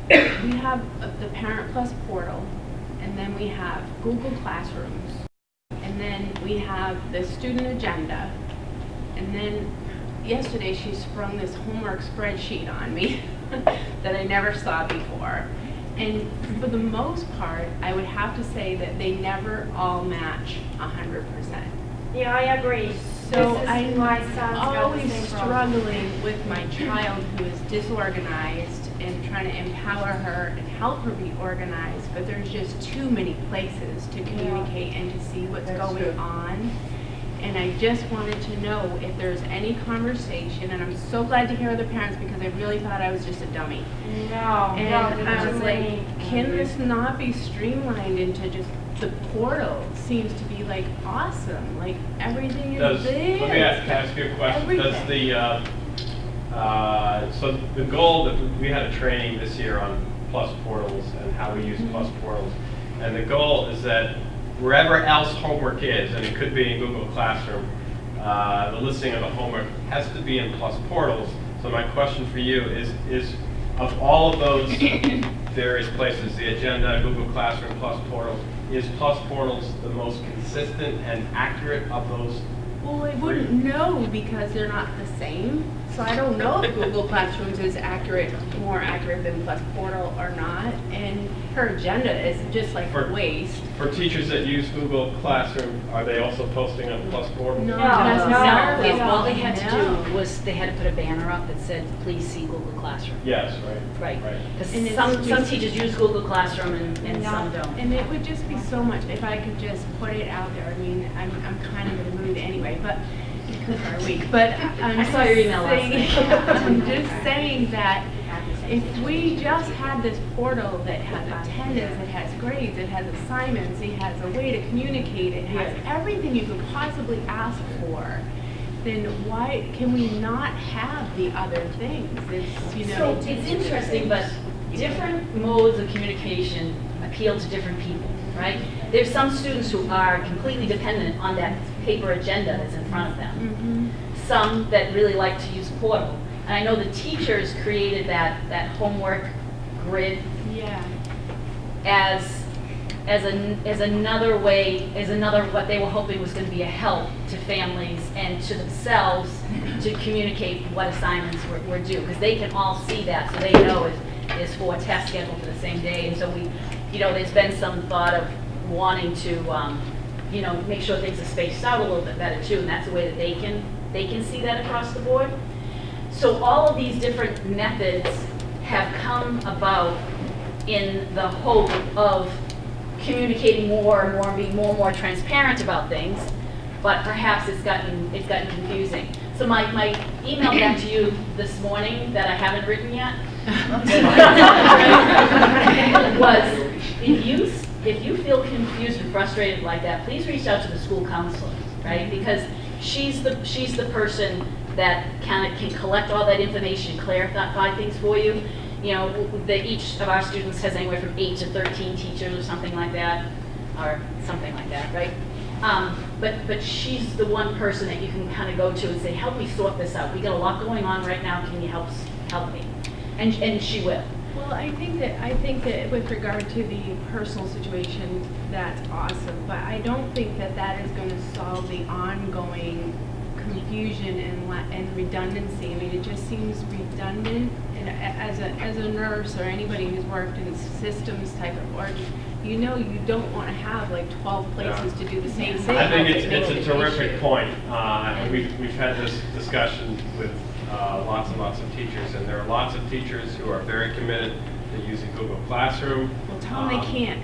we have the Parent Plus portal, and then we have Google Classrooms, and then we have the student agenda, and then yesterday she sprung this homework spreadsheet on me that I never saw before. And for the most part, I would have to say that they never all match 100%. Yeah, I agree. So This is I'm my son's got the always same problem. struggling with my child who is disorganized and trying to empower her and help her be organized, but there's just too many places to communicate and to see what's going on. And I just wanted to know if there's any conversation, and I'm so glad to hear the parents because I really thought I was just a dummy. No, And I was like, many. can this not be streamlined into just the portal? Seems to be like awesome, like everything is there. Let me ask you a question. Does Everything. so the goal that we had a training this year on Plus portals and how we use Plus portals, and the goal is that wherever else homework is, and it could be in Google Classroom, the listing of the homework has to be in Plus portals. So my question for you is of all of those various places, the agenda, Google Classroom, Plus portals, is Plus portals the most consistent and accurate of those? Well, I wouldn't know because they're not the same. So I don't know if Google Classrooms is more accurate than Plus Portal or not. And her agenda is just like waste. For teachers that use Google Classroom, are they also posting on Plus portal? No, If all they had to do was they had to put a banner up that said, "Please see Google Classroom." Yes, right. Right. Because And it's some just- teachers use Google Classroom and some don't. And it would just be so much if I could just put it out there. I mean, I'm kind of in the mood anyway, but week, but I'm I saw your email last saying- night. I'm just saying that if we just had this portal that has attendance, it has grades, it has assignments, it has a way to communicate, it has everything you could possibly ask for, then why can we not have the other things? It's, you know. So it's interesting, but different modes of communication appeal to different people, right? There's some students who are completely dependent on that paper agenda that's in front of them. Some that really like to use Portal. And I know the teachers created that homework grid as another way, as another what they were hoping was going to be a help to families and to themselves to communicate what assignments were due, because they can all see that, so they know if there's 4 tests scheduled for the same day. And so we, you know, there's been some thought of wanting to, you know, make sure things are spaced out a little bit better too, and that's a way that they can see that across the board. So all of these different methods have come about in the hope of communicating more and more, and being more and more transparent about things, but perhaps it's gotten confusing. So my email back to you this morning that I haven't written yet was, if you feel confused and frustrated like that, please reach out to the school counselor, right? Because she's the person that kind of can collect all that information and clarify things for you. You know, each of our students has anywhere from 8 to 13 teachers or something like that, right? But she's the one person that you can kind of go to and say, help me sort this out. We got a lot going on right now. Can you help me? And she will. Well, I think that with regard to the personal situation, that's awesome. But I don't think that is going to solve the ongoing confusion and redundancy. I mean, it just seems redundant. And as a nurse or anybody who's worked in systems type of work, you know, you don't want to have like 12 places to do the same thing. I think it's a terrific point. We've had this discussion with lots and lots of teachers, and there are lots of teachers who are very committed to using Google Classroom. Well, tell them they can't.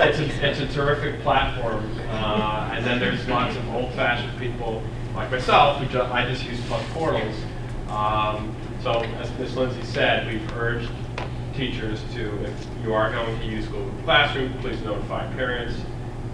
Because it's a terrific platform, and then there's lots of old-fashioned people like myself who I just use Plus Portals. So as Ms. Lindsay said, we've urged teachers to, if you are going to use Google Classroom, please notify parents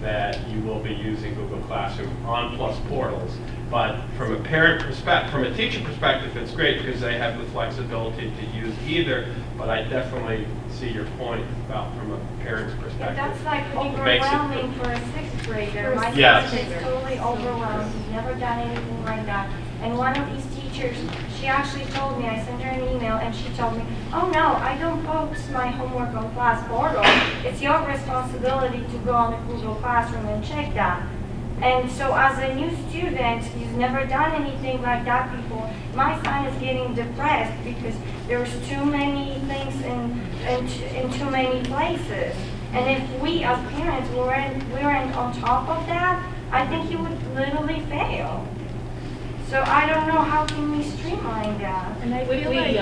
that you will be using Google Classroom on Plus Portals. But from a parent perspective, from a teacher perspective, it's great because they have the flexibility to use either. But I definitely see your point about from a parent's perspective. That's like It makes it- overwhelming for a 6th grader. My Yes. son is totally overwhelmed. He's never done anything like that. And one of these teachers, she actually told me, I sent her an email, and she told me, oh no, I don't post my homework on Class Portal. It's your responsibility to go on the Google Classroom and check that. And so as a new student, he's never done anything like that before. My son is getting depressed because there's too many things in too many places. And if we as parents weren't on top of that, I think he would literally fail. So I don't know how can we streamline that. And I feel like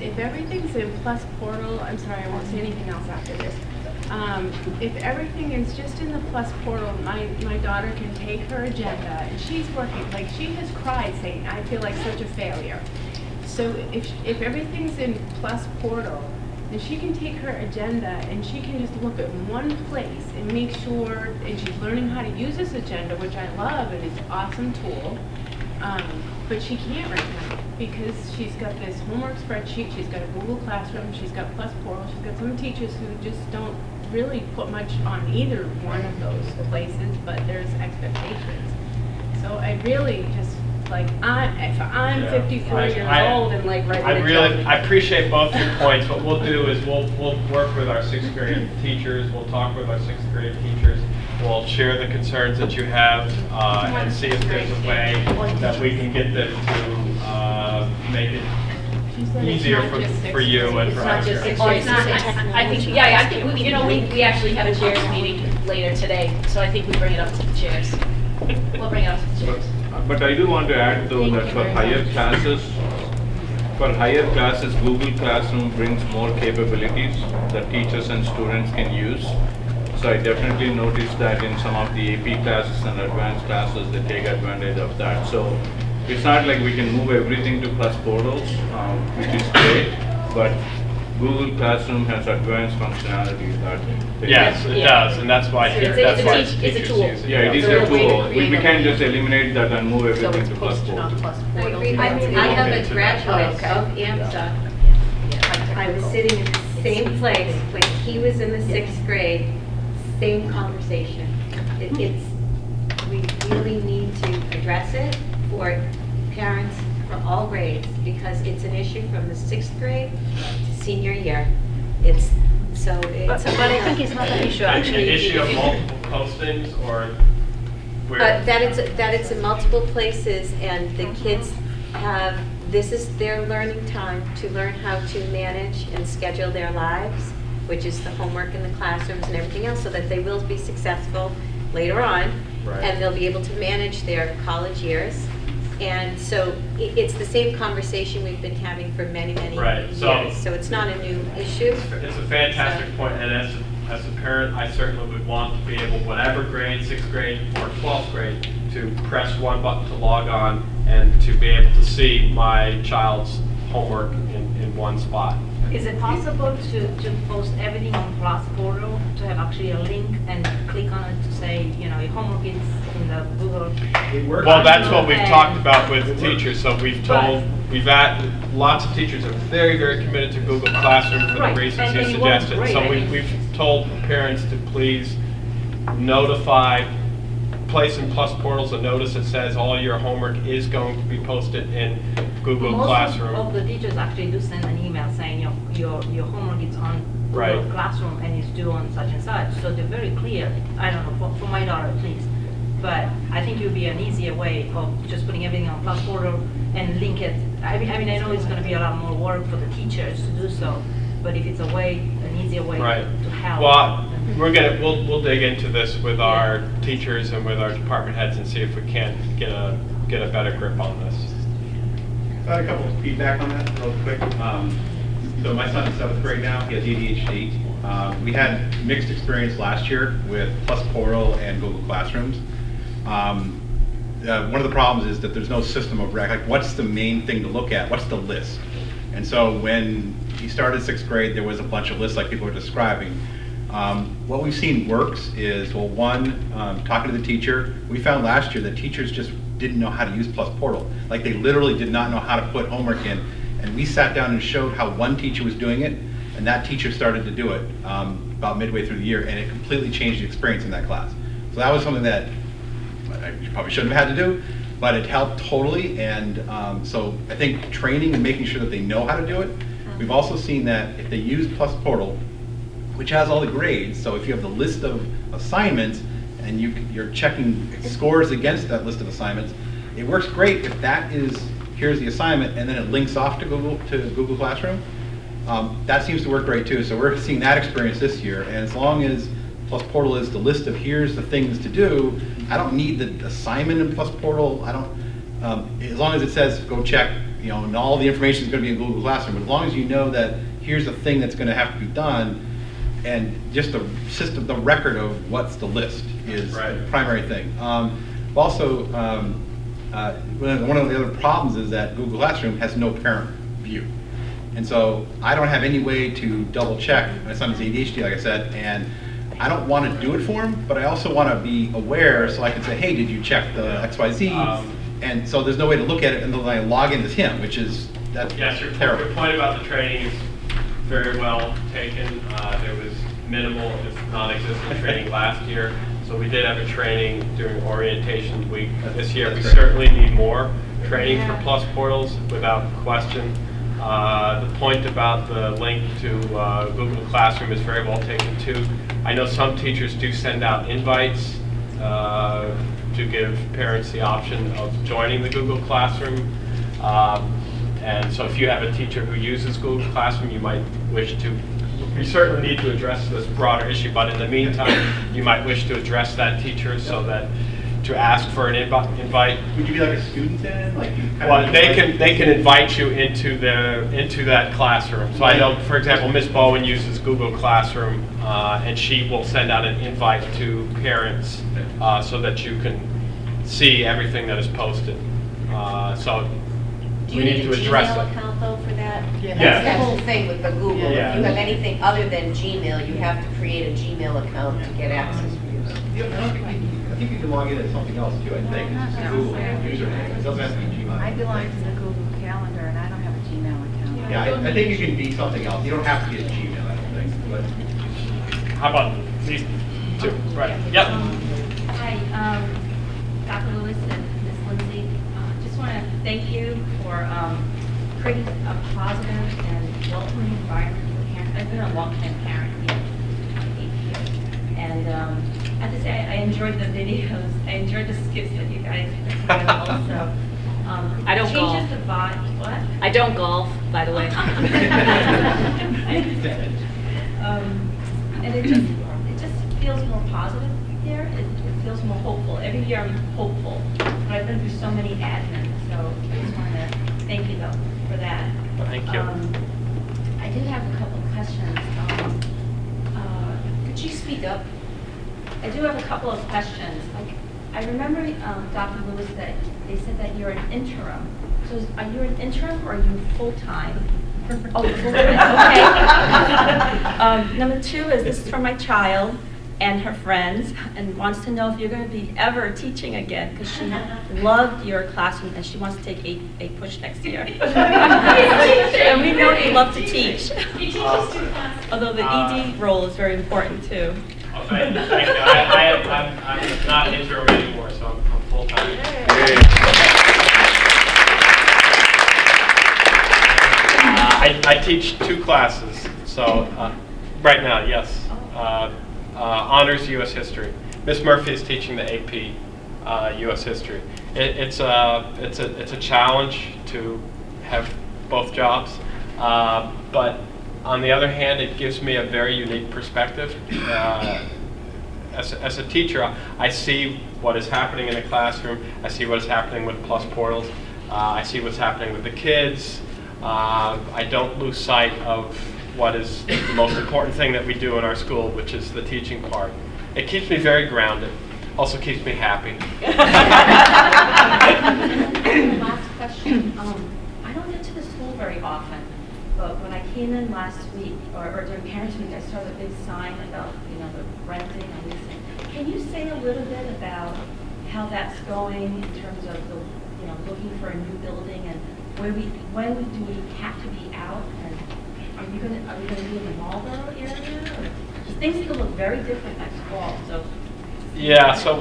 if everything's in Plus Portal, I'm sorry, I won't say anything else after this. If everything is just in the Plus Portal, my daughter can take her agenda, and she's working, like she has cried saying, I feel like such a failure. So if everything's in Plus Portal, then she can take her agenda and she can just look at one place and make sure, and she's learning how to use this agenda, which I love, and it's an awesome tool. But she can't right now because she's got this homework spreadsheet, she's got a Google Classroom, she's got Plus Portal, she's got some teachers who just don't really put much on either one of those places, but there's expectations. So I really just, like, if I'm 54 years old and like ready to I appreciate both your points. What we'll do is we'll work with our 6th grade teachers, we'll talk with our 6th grade teachers, we'll share the concerns that you have and see if there's a way that we can get them to make it easier for you and for It's not us. just 6 grades. I think, you know, we actually have a chairs meeting later today, so I think we bring it up to the chairs. We'll bring it up to the chairs. But I do want to add though that for higher classes, Google Classroom brings more capabilities that teachers and students can use. So I definitely noticed that in some of the AP classes and advanced classes, they take advantage of that. So it's not like we can move everything to Plus Portal, which is great, but Google Classroom has advanced functionality that. Yes, it does, and that's why, that's why teachers use it. Yeah, it is a tool. We can't just eliminate that and move everything to Plus Portal. I have a graduate of AMSA. I was sitting in the same place when he was in the 6th grade, same conversation. We really need to address it for parents for all grades, because it's an issue from the 6th grade to senior year. But I think it's not an issue, actually. An issue of multiple postings, or where? That it's in multiple places, and the kids have, this is their learning time to learn how to manage and schedule their lives, which is the homework in the classrooms and everything else, so that they will be successful later on, and they'll be able to manage their college years. And so it's the same conversation we've been having for many, many years. So it's not a new issue. It's a fantastic point, and as a parent, I certainly would want to be able, whatever grade, 6th grade or 12th grade, to press one button to log on and to be able to see my child's homework in one spot. Is it possible to post everything on Plus Portal, to have actually a link and click on it to say, you know, your homework is in the Google? Well, that's what we've talked about with teachers. So we've lots of teachers are very, very committed to Google Classroom for the reasons you suggested. So we've told parents to please place in Plus Portals a notice that says all your homework is going to be posted in Google Classroom. Most of the teachers actually do send an email saying your homework is on Google Classroom and is due on such and such. So they're very clear. I don't know, for my daughter at least. But I think it would be an easier way of just putting everything on Plus Portal and link it. I mean, I know it's going to be a lot more work for the teachers to do so, but if it's an easier way to help. Well, we'll dig into this with our teachers and with our department heads and see if we can't get a better grip on this. I had a couple of feedback on that real quick. So my son's in 7th grade now, he has ADHD. We had mixed experience last year with Plus Portal and Google Classrooms. One of the problems is that there's no system of like what's the main thing to look at, what's the list? And so when he started 6th grade, there was a bunch of lists like people were describing. What we've seen works is, well, one, talking to the teacher. We found last year that teachers just didn't know how to use Plus Portal. Like they literally did not know how to put homework in. And we sat down and showed how one teacher was doing it, and that teacher started to do it about midway through the year, and it completely changed the experience in that class. So that was something that I probably shouldn't have had to do, but it helped totally. And so I think training and making sure that they know how to do it. We've also seen that if they use Plus Portal, which has all the grades, so if you have the list of assignments and you're checking scores against that list of assignments, it works great if that is, here's the assignment, and then it links off to Google Classroom. That seems to work great too, so we're seeing that experience this year, and as long as Plus Portal is the list of here's the things to do, I don't need the assignment in Plus Portal. I don't, as long as it says go check, you know, and all the information is going to be in Google Classroom, but as long as you know that here's the thing that's going to have to be done, and just the system, the record of what's the list is the primary thing. Also, one of the other problems is that Google Classroom has no parent view. And so I don't have any way to double check. My son has ADHD, like I said, and I don't want to do it for him, but I also want to be aware so I can say, hey, did you check the XYZ? And so there's no way to look at it until I log in as him, which is, that's terrible. Your point about the training is very well taken. There was minimal, if non-existent training last year. So we did have a training during orientation week. This year we certainly need more training for Plus Portals, without question. The point about the link to Google Classroom is very well taken too. I know some teachers do send out invites to give parents the option of joining the Google Classroom. And so if you have a teacher who uses Google Classroom, you might wish to, you certainly need to address this broader issue, but in the meantime, you might wish to address that teacher so that to ask for an invite. Would you be like a student then? Like you kind Well, of they can invite you into that classroom. So I know, for example, Ms. Bowen uses Google Classroom, and she will send out an invite to parents so that you can see everything that is posted. So we need to address Gmail it. account though for that? Yeah. That's the whole thing with the Google. Yeah. If you have anything other than Gmail, you have to create a Gmail account to get access for you. I think you can log in as something else too, I think. It's just Google username. It doesn't have to be Gmail. I belong to the Google Calendar and I don't have a Gmail account. Yeah, I think you can be something else. You don't have to be a Gmail, I don't think. But How about these two? Right. Yep. Hi, Dr. Lewis and Ms. Lindsay. Just want to thank you for creating a positive and welcoming environment for parents. I've been a long-time parent here, 8 years. And I have to say, I enjoyed the videos. I enjoyed the skits that you guys put together also. I don't golf. Changes the vibe. What? I don't golf, by the way. And it just feels more positive here. It feels more hopeful. Every year I'm hopeful, but I've been through so many admins, so I just want to thank you though for that. Thank you. I did have a couple of questions. Could you speak up? I do have a couple of questions. I remember, Dr. Lewis, that they said that you're an interim. So are you an interim or are you full-time? Oh, full-time, okay. Number two is, this is for my child and her friends, and wants to know if you're going to be ever teaching again, because she loved your classroom and she wants to take a push next year. And we know you love to teach. Although the ED role is very important too. Thank you. I'm not interim anymore, so I'm full-time. I teach 2 classes, so right now, yes. Honors U.S. History. Miss Murphy is teaching the AP U.S. History. It's a challenge to have both jobs, but on the other hand, it gives me a very unique perspective. As a teacher, I see what is happening in the classroom. I see what is happening with Plus Portals. I see what's happening with the kids. I don't lose sight of what is the most important thing that we do in our school, which is the teaching part. It keeps me very grounded. Also keeps me happy. Last question. I don't get to the school very often, but when I came in last week, or during Parents' Week, I saw the big sign about, the renting and leasing. Can you say a little bit about how that's going in terms of the, looking for a new building, and when do we have to be out, and are we going to be in the Marlboro area? Or, things are going to look very different next fall. So. Yeah. So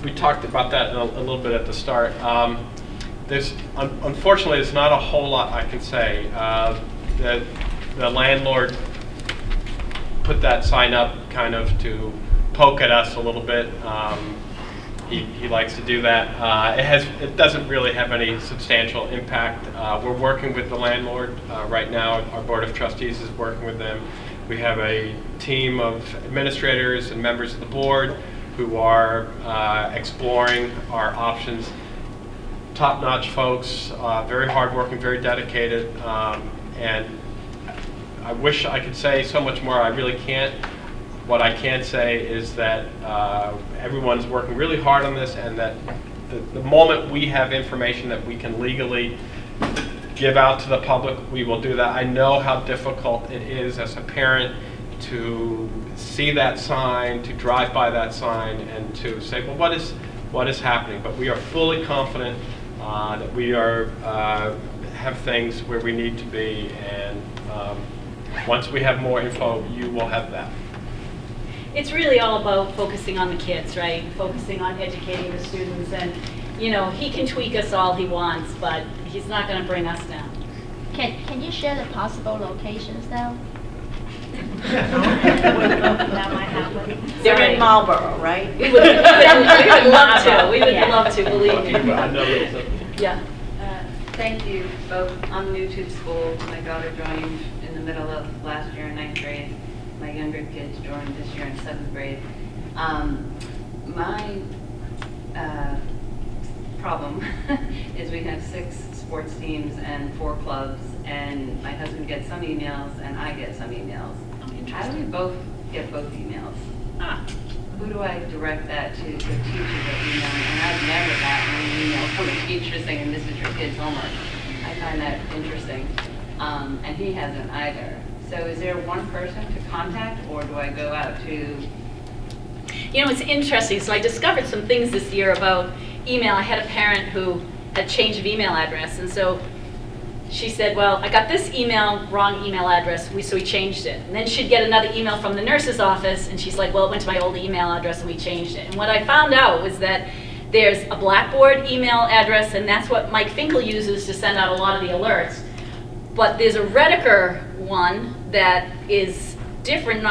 we talked about that a little bit at the start. Unfortunately, there's not a whole lot I can say. The landlord put that sign up kind of to poke at us a little bit. He likes to do that. It doesn't really have any substantial impact. We're working with the landlord right now. Our Board of Trustees is working with them. We have a team of administrators and members of the board who are exploring our options. Top-notch folks, very hardworking, very dedicated, and I wish I could say so much more. I really can't. What I can say is that everyone's working really hard on this, and that the moment we have information that we can legally give out to the public, we will do that. I know how difficult it is as a parent to see that sign, to drive by that sign, and to say, well, what is happening? But we are fully confident that we have things where we need to be, and once we have more info, you will have that. It's really all about focusing on the kids, right? Focusing on educating the students, and he can tweak us all he wants, but he's not going to bring us down. Can you share the possible locations now? That might happen. They're in Marlboro, right? We would love to. We would love to, believe me. Yeah. Thank you both. I'm new to school. My daughter joined in the middle of last year in 9th grade. My younger kids joined this year in 7th grade. My problem is we have 6 sports teams and 4 clubs, and my husband gets some emails and I get some emails. How do we both get both emails? Who do I direct that to? The teacher that email me? And I've never gotten an email from a teacher saying this is your kid's homework. I find that interesting. And he hasn't either. So is there one person to contact, or do I go out to? You know, it's interesting. So I discovered some things this year about email. I had a parent who had change of email address, and so she said, well, I got this email, wrong email address, so we changed it. And then she'd get another email from the nurse's office, and she's like, well, it went to my old email address and we changed it. And what I found out was that there's a Blackboard email address, and that's what Mike Finkel uses to send out a lot of the alerts. But there's a Redeker one that is different,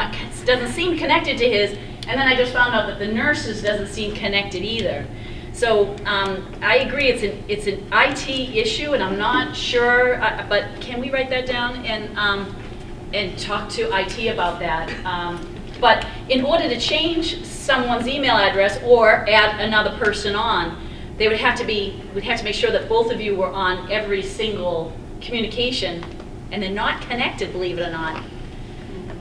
doesn't seem connected to his, and then I just found out that the nurses doesn't seem connected either. So I agree, it's an IT issue, and I'm not sure, but can we write that down and talk to IT about that? But in order to change someone's email address or add another person on, they we'd have to make sure that both of you were on every single communication, and they're not connected, believe it or not.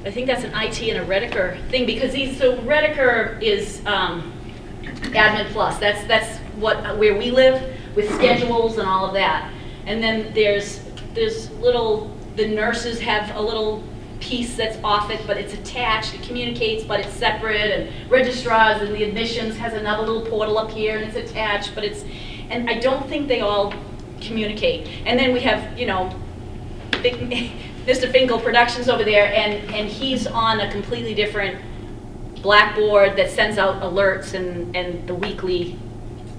I think that's an IT and a Redeker thing, because so Redeker is Admin Plus. That's where we live with schedules and all of that. And then there's the nurses have a little piece that's off it, but it's attached, it communicates, but it's separate, and registrars and the admissions has another little portal up here, and it's attached, but and I don't think they all communicate. And then we have, Mr. Finkel Productions over there, and he's on a completely different Blackboard that sends out alerts and the weekly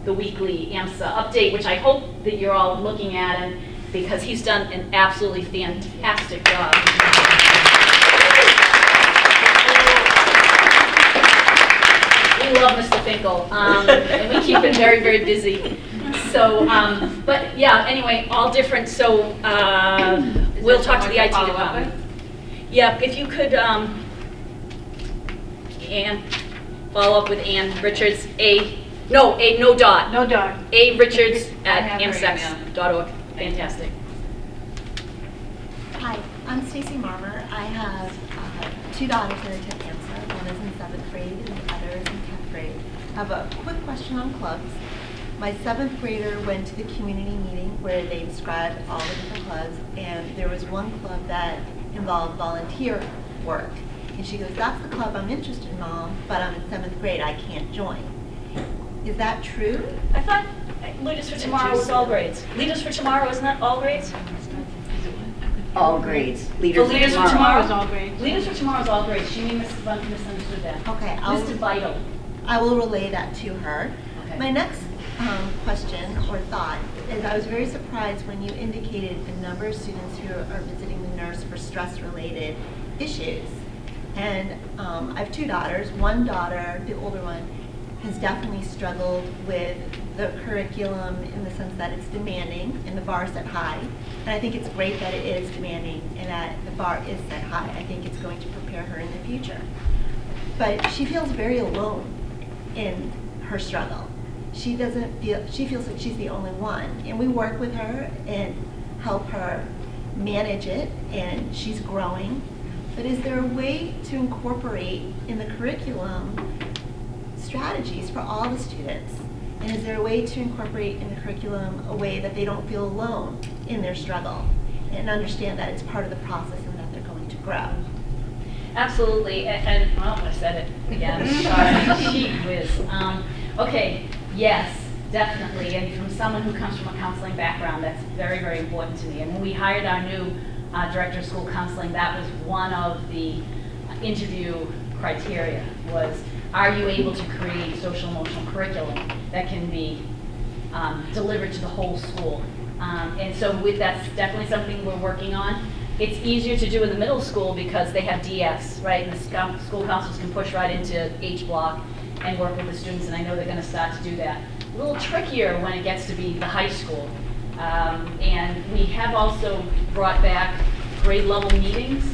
AMSA update, which I hope that you're all looking at, and because he's done an absolutely fantastic job. We love Mr. Finkel, and we keep him very, very busy. So, but yeah, anyway, all different. So we'll talk to the IT department. Yeah, if you could, Ann, follow up with Ann Richards, no dot. No dot. A Richards at amsex.org. Fantastic. Hi, I'm Stacy Marmer. I have 2 daughters that attend AMSA. One is in 7th grade and the other is in 10th grade. I have a quick question on clubs. My 7th grader went to the community meeting where they described all the different clubs, and there was one club that involved volunteer work. And she goes, that's the club I'm interested in, Mom, but I'm in 7th grade, I can't join. Is that true? I thought Leaders for Tomorrow was all grades. Leaders for Tomorrow, isn't that all grades? All grades. Leaders for Tomorrow is all grades. Leaders for Tomorrow is all grades. She misunderstood that. Okay, Mr. Vital. I will relay that to her. Okay. My next question or thought is I was very surprised when you indicated the number of students who are visiting the nurse for stress-related issues. And I have 2 daughters. One daughter, the older one, has definitely struggled with the curriculum in the sense that it's demanding and the bar is set high. And I think it's great that it is demanding and that the bar is set high. I think it's going to prepare her in the future. But she feels very alone in her struggle. She feels like she's the only one. And we work with her and help her manage it, and she's growing. But is there a way to incorporate in the curriculum strategies for all the students? And is there a way to incorporate in the curriculum a way that they don't feel alone in their struggle and understand that it's part of the process and that they're going to grow? Absolutely, and well, I said it again. Sorry, gee whiz. Okay, yes, definitely, and from someone who comes from a counseling background, that's very, very important to me. And when we hired our new director of school counseling, that was one of the interview criteria was, are you able to create social emotional curriculum that can be delivered to the whole school? And so that's definitely something we're working on. It's easier to do in the middle school because they have DFs, right? And the school counselors can push right into H block and work with the students, and I know they're going to start to do that. A little trickier when it gets to be the high school. And we have also brought back grade level meetings.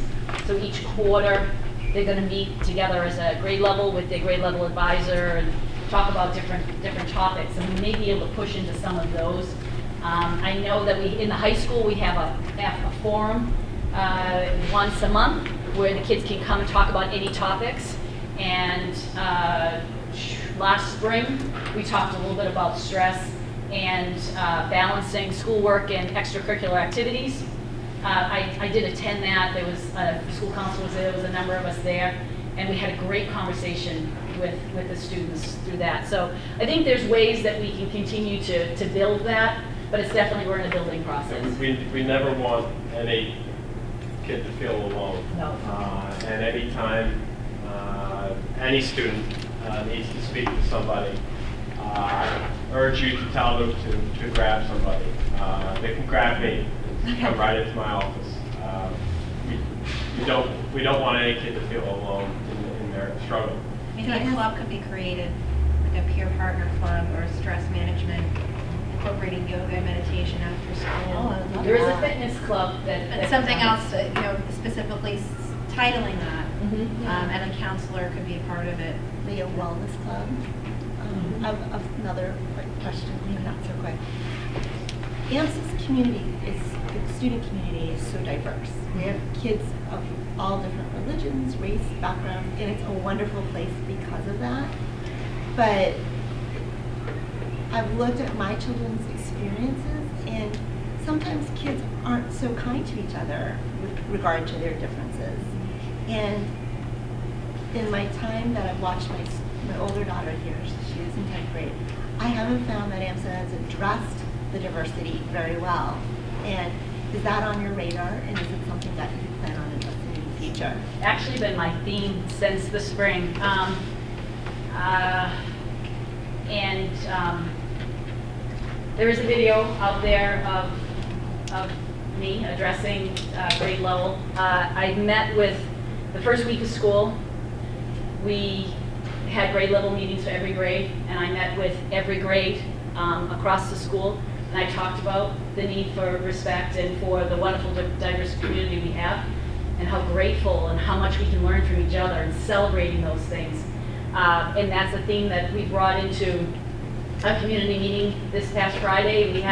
So each quarter they're going to meet together as a grade level with their grade level advisor, talk about different topics, and we may be able to push into some of those. I know that in the high school, we have a forum once a month where the kids can come and talk about any topics. And last spring, we talked a little bit about stress and balancing schoolwork and extracurricular activities. I did attend that. There was school council was there. There was a number of us there, and we had a great conversation with the students through that. So I think there's ways that we can continue to build that, but it's definitely, we're in a building process. We never want any kid to feel alone. No. And anytime any student needs to speak to somebody, I urge you to tell them to grab somebody. They can grab me and come right into my office. We don't want any kid to feel alone in their struggle. Maybe a club could be created, like a peer partner club or stress management, incorporating yoga and meditation after school. There is a fitness club And something else, specifically titling that, and a counselor could be a part of it. Maybe a wellness club. Another quick question, maybe not so quick. AMSA's student community is so diverse. We have kids of all different religions, race, backgrounds, and it's a wonderful place because of that. But I've looked at my children's experiences, and sometimes kids aren't so kind to each other with regard to their differences. And in my time that I've watched my older daughter here, she is in 10th grade, I haven't found that AMSA has addressed the diversity very well. And is that on your radar, and is it something that you plan on addressing in the future? Actually been my theme since the spring. There is a video out there of me addressing grade level. I met with the first week of school. We had grade level meetings for every grade, and I met with every grade across the school, and I talked about the need for respect and for the wonderful diverse community we have, and how grateful and how much we can learn from each other, and celebrating those things. And that's a theme that we brought into a community meeting this past Friday.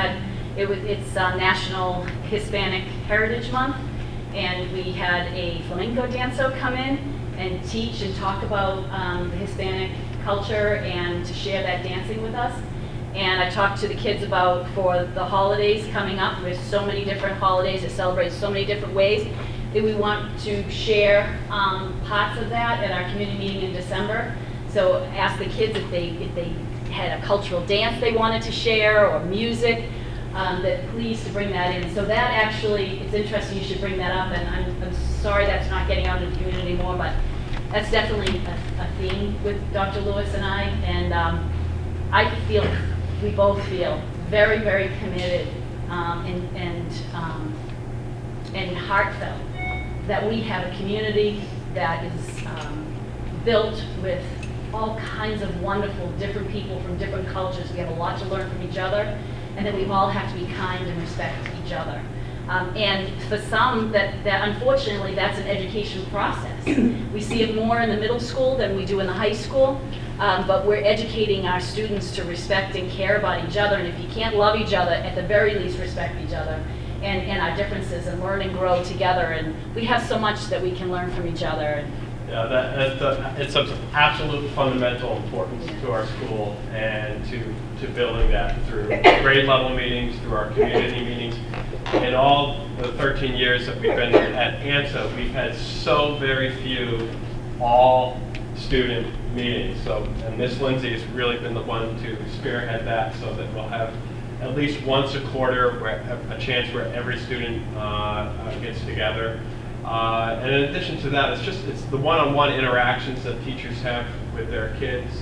It's National Hispanic Heritage Month, and we had a flamenco dancer come in and teach and talk about the Hispanic culture and to share that dancing with us. And I talked to the kids about, for the holidays coming up, there's so many different holidays that celebrate so many different ways, that we want to share parts of that at our community meeting in December. So ask the kids if they had a cultural dance they wanted to share, or music, that please to bring that in. So that actually, it's interesting you should bring that up, and I'm sorry that's not getting out into the community more, but that's definitely a theme with Dr. Lewis and I, and we both feel very, very committed and heartfelt that we have a community that is built with all kinds of wonderful different people from different cultures. We have a lot to learn from each other, and that we all have to be kind and respect each other. And for some, that unfortunately, that's an education process. We see it more in the middle school than we do in the high school, but we're educating our students to respect and care about each other, and if you can't love each other, at the very least respect each other and our differences, and learn and grow together. And we have so much that we can learn from each other. Yeah, it's of absolute fundamental importance to our school, and to building that through grade level meetings, through our community meetings. In all the 13 years that we've been at AMSA, we've had so very few all-student meetings. And Ms. Lindsay has really been the one to spearhead that, so that we'll have at least once a quarter a chance where every student gets together. And in addition to that, it's the one-on-one interactions that teachers have with their kids,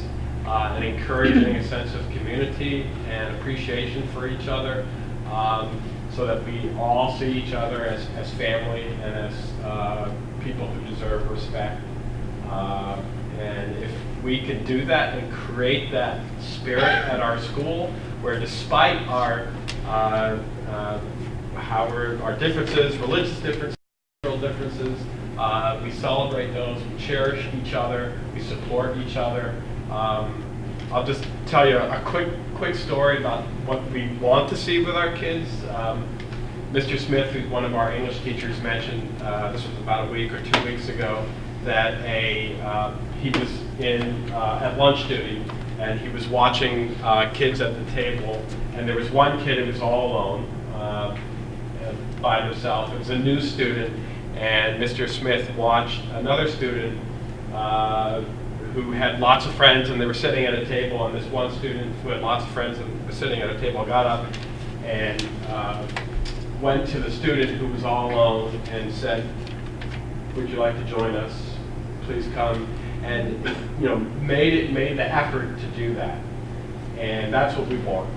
and encouraging a sense of community and appreciation for each other, so that we all see each other as family and as people who deserve respect. And if we could do that and create that spirit at our school, where despite our differences, religious differences, differences, we celebrate those, we cherish each other, we support each other. I'll just tell you a quick story about what we want to see with our kids. Mr. Smith, who's one of our English teachers, mentioned, this was about a week or 2 weeks ago, that he was at lunch duty, and he was watching kids at the table, and there was one kid who was all alone by himself. It was a new student, and Mr. Smith watched another student who had lots of friends, and they were sitting at a table, and this one student who had lots of friends and was sitting at a table got up and went to the student who was all alone and said, "Would you like to join us? Please come." And made the effort to do that, and that's what we want.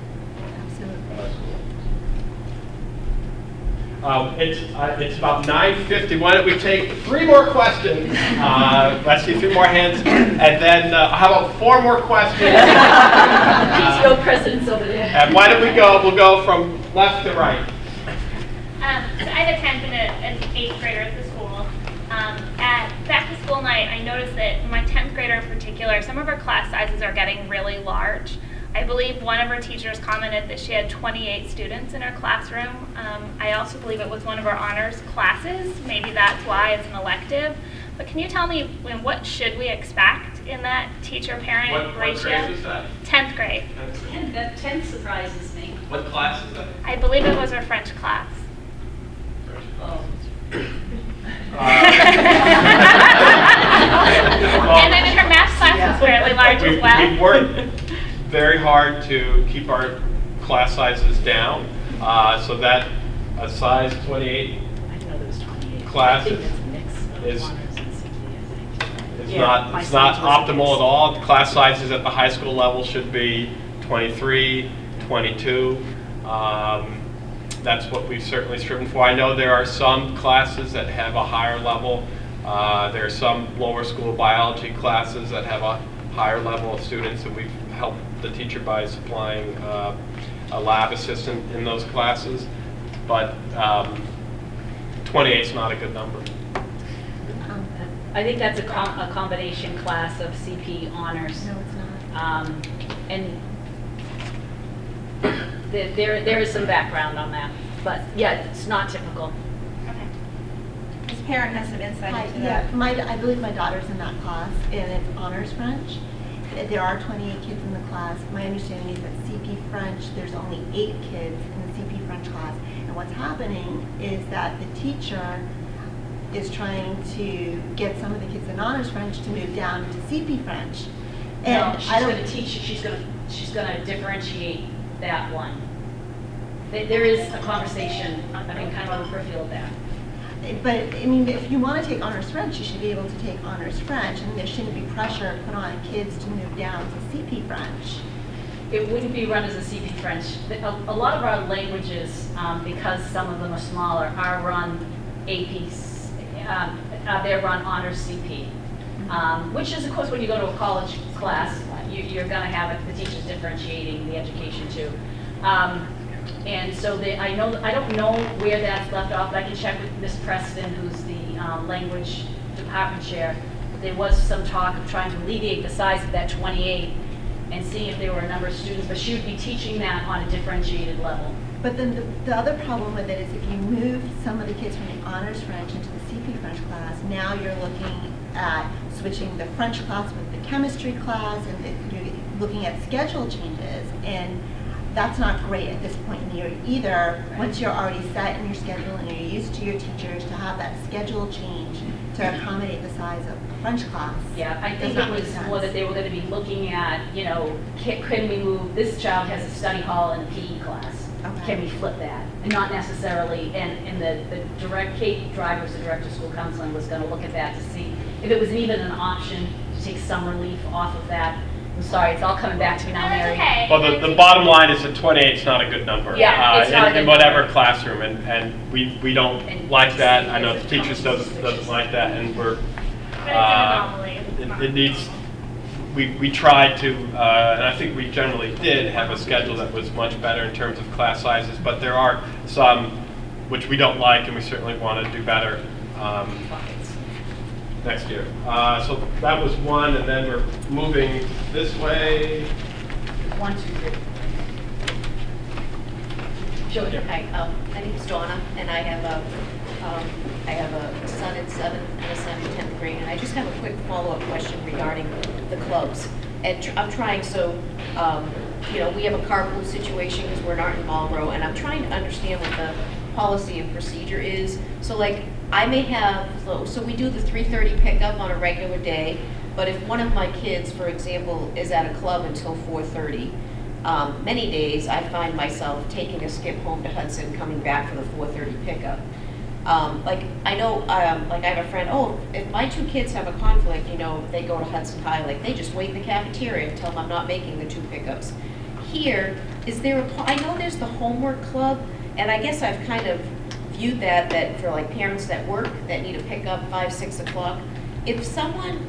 It's about 9:50. Why don't we take 3 more questions? Let's see, 3 more hands, and then how about 4 more questions? PTO president's over there. And why don't we'll go from left to right. So I have a 10th and an 8th grader at the school. At back to school night, I noticed that my 10th grader in particular, some of her class sizes are getting really large. I believe one of her teachers commented that she had 28 students in her classroom. I also believe it was one of her honors classes. Maybe that's why it's an elective. But can you tell me what should we expect in that teacher-parent ratio? What grade was that? 10th grade. That 10 surprises me. What class is that? I believe it was her French class. Oh. And then her math class was fairly large as well. We worked very hard to keep our class sizes down, so that a size 28 class is not optimal at all. The class sizes at the high school level should be 23, 22. That's what we've certainly striven for. I know there are some classes that have a higher level. There are some lower school biology classes that have a higher level of students, and we've helped the teacher by supplying a lab assistant in those classes. But 28 is not a good number. I think that's a combination class of CP honors. No, it's not. And there is some background on that, but yeah, it's not typical. This parent has some insight into Yeah, that. I believe my daughter's in that class, and it's honors French. There are 28 kids in the class. My understanding is that CP French, there's only 8 kids in the CP French class. And what's happening is that the teacher is trying to get some of the kids in honors French to move down to CP French. And No, she's going to teach. She's going to differentiate that one. There is a conversation. I mean, kind of on the peripheral of that. But, I mean, if you want to take honors French, you should be able to take honors French, and there shouldn't be pressure put on kids to move down to CP French. It wouldn't be run as a CP French. A lot of our languages, because some of them are smaller, are run APs. They're run honors CP, which is, of course, when you go to a college class, you're going to have the teachers differentiating the education too. And so I don't know where that's left off, but I can check with Ms. Preston, who's the language department chair. There was some talk of trying to alleviate the size of that 28 and seeing if there were a number of students, but she would be teaching that on a differentiated level. But then the other problem with it is if you move some of the kids from the honors French into the CP French class, now you're looking at switching the French class with the chemistry class, and you're looking at schedule changes. And that's not great at this point in the year either. Once you're already set in your schedule and you're used to your teachers, to have that schedule change to accommodate the size of a French class. Yeah, I think it was more that they were going to be looking at, can we move, this child has a study hall and a PE class. Okay. Can we flip that? And not necessarily, and Kate Drivers, the director of school counseling, was going to look at that to see if it was even an option to take some relief off of that. I'm sorry, it's all coming back to me now, Mary. Okay. Well, the bottom line is that 28 is not a good number. Yeah, it's not a good in whatever classroom, and we don't like that. I know the teachers doesn't like that, and we're. It needs. We tried to, and I think we generally did have a schedule that was much better in terms of class sizes, but there are some which we don't like, and we certainly want to do better. Next year. So that was one, and then we're moving this way. 1, 2, 3. Sure. Hi, my name's Donna, and I have a son in 7th and a son in 10th grade, and I just have a quick follow-up question regarding the clubs. And I'm trying, we have a carpool situation because we're not in Marlboro, and I'm trying to understand what the policy and procedure is. So like, I may have, so we do the 3:30 pickup on a regular day, but if one of my kids, for example, is at a club until 4:30, many days I find myself taking a skip home to Hudson, coming back for the 4:30 pickup. I know, I have a friend, if my 2 kids have a conflict, they go to Hudson High, they just wait in the cafeteria and tell them I'm not making the 2 pickups. Here, is there I know there's the homework club, and I guess I've kind of viewed that for parents that work, that need to pick up 5, 6 o'clock. If someone,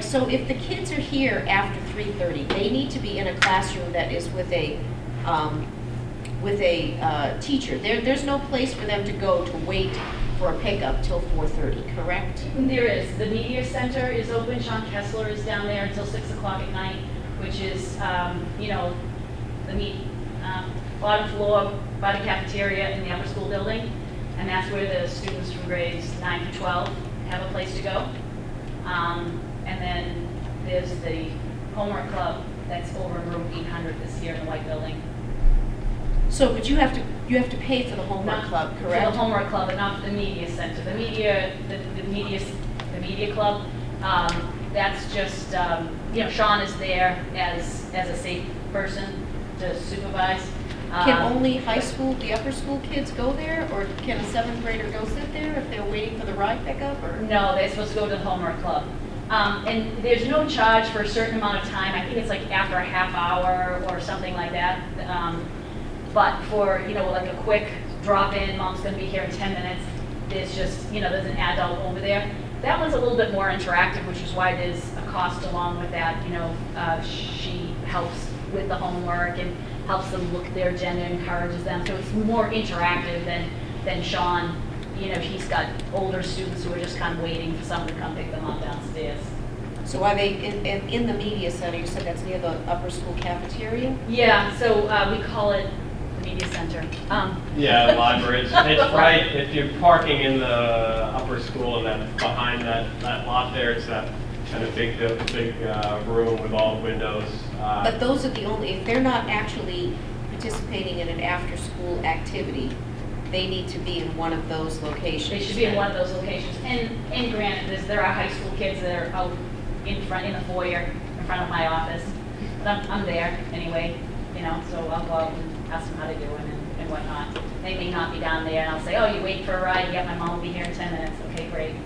so if the kids are here after 3:30, they need to be in a classroom that is with a teacher. There's no place for them to go to wait for a pickup till 4:30, correct? There is. The media center is open. Sean Kessler is down there until 6 o'clock at night, which is, the bottom floor by the cafeteria in the upper school building. And that's where the students from grades 9 to 12 have a place to go. And then there's the homework club that's over in room 800 this year in the white building. So, but you have to pay for the homework club, correct? For the homework club, but not for the media center. The media club, that's just, Sean is there as a safe person to supervise. Can only the upper school kids go there, or can a 7th grader go sit there if they're waiting for the ride pickup? Or? No, they're supposed to go to the homework club. And there's no charge for a certain amount of time. I think it's after a half hour or something like that. But for, a quick drop-in, mom's going to be here in 10 minutes, there's just, there's an adult over there. That one's a little bit more interactive, which is why there's a cost along with that. She helps with the homework and helps them look at their agenda, encourages them. So it's more interactive than Sean. He's got older students who are just kind of waiting for someone to come pick them up downstairs. So are they in the media center? You said that's near the upper school cafeteria? Yeah, so we call it the media center. Yeah, the library. It's right, if you're parking in the upper school and then behind that lot there, it's that kind of big room with all the windows. But those are the only, if they're not actually participating in an after-school activity, they need to be in one of those locations. They should be in one of those locations. And granted, there are high school kids that are out in the foyer, in front of my office. But I'm there anyway, so I'll go out and ask them how they're doing and whatnot. They may not be down there, and I'll say, you waiting for a ride? Yeah, my mom will be here in 10 minutes. Okay, great.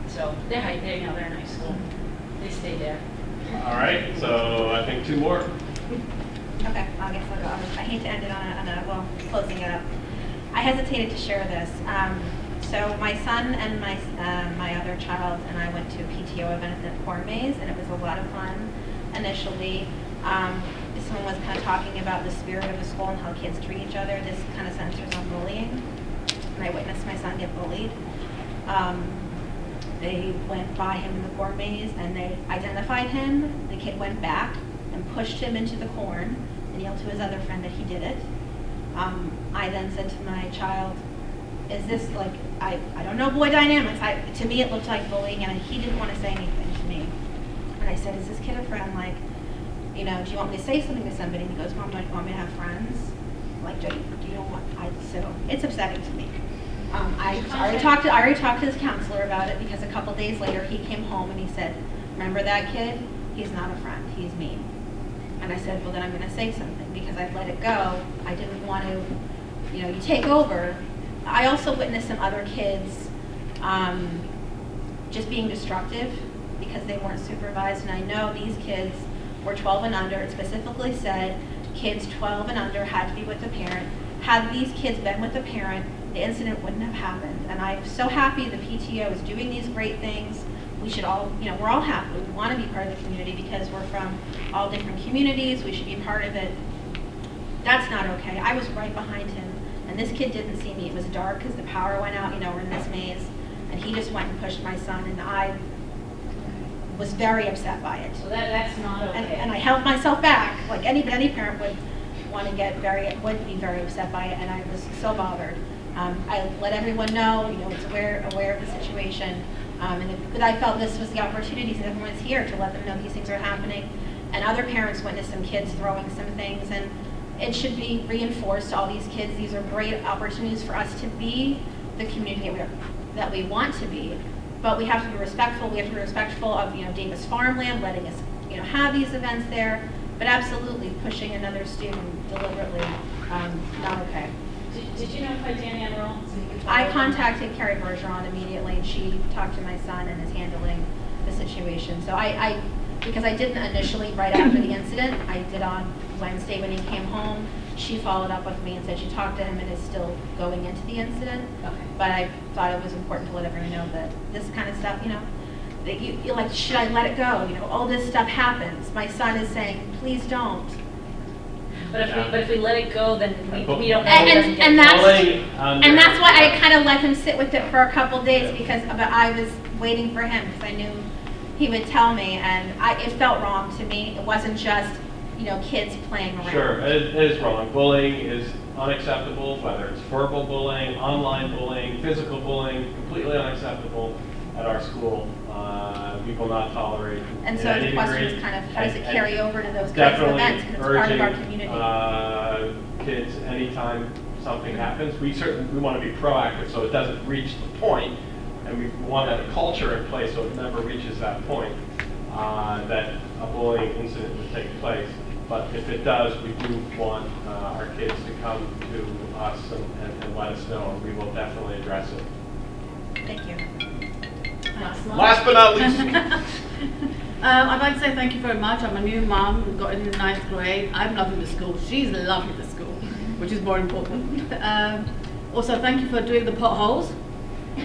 So they're a nice school. They stay there. All right, so I think 2 more. Okay, I guess I'll go. I hate to end it on a closing it up. I hesitated to share this. So my son and my other child and I went to a PTO event at Corn Maze, and it was a lot of fun initially. Someone was kind of talking about the spirit of the school and how kids treat each other. This kind of centers on bullying, and I witnessed my son get bullied. They went by him in the corn maze and they identified him. The kid went back and pushed him into the corn and yelled to his other friend that he did it. I then said to my child, is this I don't know boy dynamics. To me it looked like bullying, and he didn't want to say anything to me. And I said, is this kid a friend? Do you want me to say something to somebody? And he goes, Mom, don't you want me to have friends? Do you know what? So it's upsetting to me. I already talked to his counselor about it, because a couple days later he came home and he said, remember that kid? He's not a friend, he's mean. And I said, well then I'm going to say something, because I've let it go. I didn't want to, you take over. I also witnessed some other kids just being destructive because they weren't supervised, and I know these kids were 12 and under. It specifically said kids 12 and under had to be with the parent. Had these kids been with the parent, the incident wouldn't have happened. And I'm so happy the PTO is doing these great things. We should all, we're all happy. We want to be part of the community because we're from all different communities. We should be part of it. That's not okay. I was right behind him, and this kid didn't see me. It was dark because the power went out, we're in this maze, and he just went and pushed my son, and was very upset by it. So that's not okay. And I held myself back, like any parent would want to would be very upset by it, and I was so bothered. I let everyone know, it's aware of the situation, but I felt this was the opportunity, since everyone's here, to let them know these things are happening. And other parents witnessed some kids throwing some things, and it should be reinforced to all these kids. These are great opportunities for us to be the community that we want to be, but we have to be respectful. We have to be respectful of Davis Farmland, letting us have these events there, but absolutely pushing another student deliberately, not okay. Did you notify Danny Emerald? I contacted Carrie Bergeron immediately, and she talked to my son and is handling the situation. So because I didn't initially right after the incident, I did on Wednesday when he came home. She followed up with me and said she talked to him and is still going into the incident. Okay. But I thought it was important to let everyone know that this kind of stuff, that you're like, should I let it go? All this stuff happens. My son is saying, please don't. But if we let it go, then we don't know. And that's why I kind of let him sit with it for a couple days, but I was waiting for him because I knew he would tell me, and it felt wrong to me. It wasn't just kids playing around. Sure, it is wrong. Bullying is unacceptable, whether it's verbal bullying, online bullying, physical bullying, completely unacceptable at our school. We will not tolerate. And so the question is kind of, how does it carry over to those kinds of events? Because it's part of our community. Kids, anytime something happens, we want to be proactive so it doesn't reach the point, and we want a culture in place so it never reaches that point that a bullying incident would take place. But if it does, we do want our kids to come to us and let us know, and we will definitely address it. Thank you. Last but not least. I'd like to say thank you very much. I'm a new mom, got into the 9th grade. I'm loving the school. She's loving the school, which is more important. Also, thank you for doing the potholes.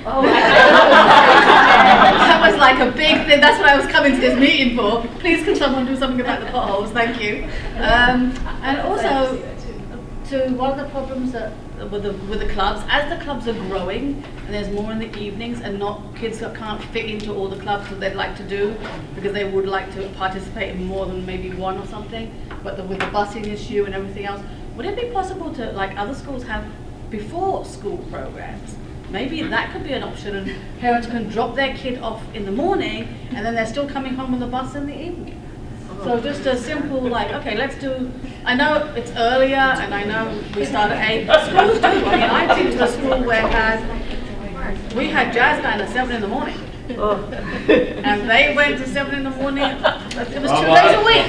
Oh, that was like a big thing. That's what I was coming to this meeting for. Please can someone do something about the potholes? Thank you. And also, to one of the problems that with the clubs, as the clubs are growing and there's more in the evenings and kids that can't fit into all the clubs that they'd like to do because they would like to participate in more than maybe one or something, but with the busing issue and everything else, would it be possible to, like other schools have, before school programs? Maybe that could be an option, and parents can drop their kid off in the morning and then they're still coming home on the bus in the evening. So just a simple, okay, let's do, I know it's earlier and I know we start at 8, but schools do. I mean, I went to a school where we had jazz band at 7 in the morning. And they went to 7 in the morning. It was 2 days a week.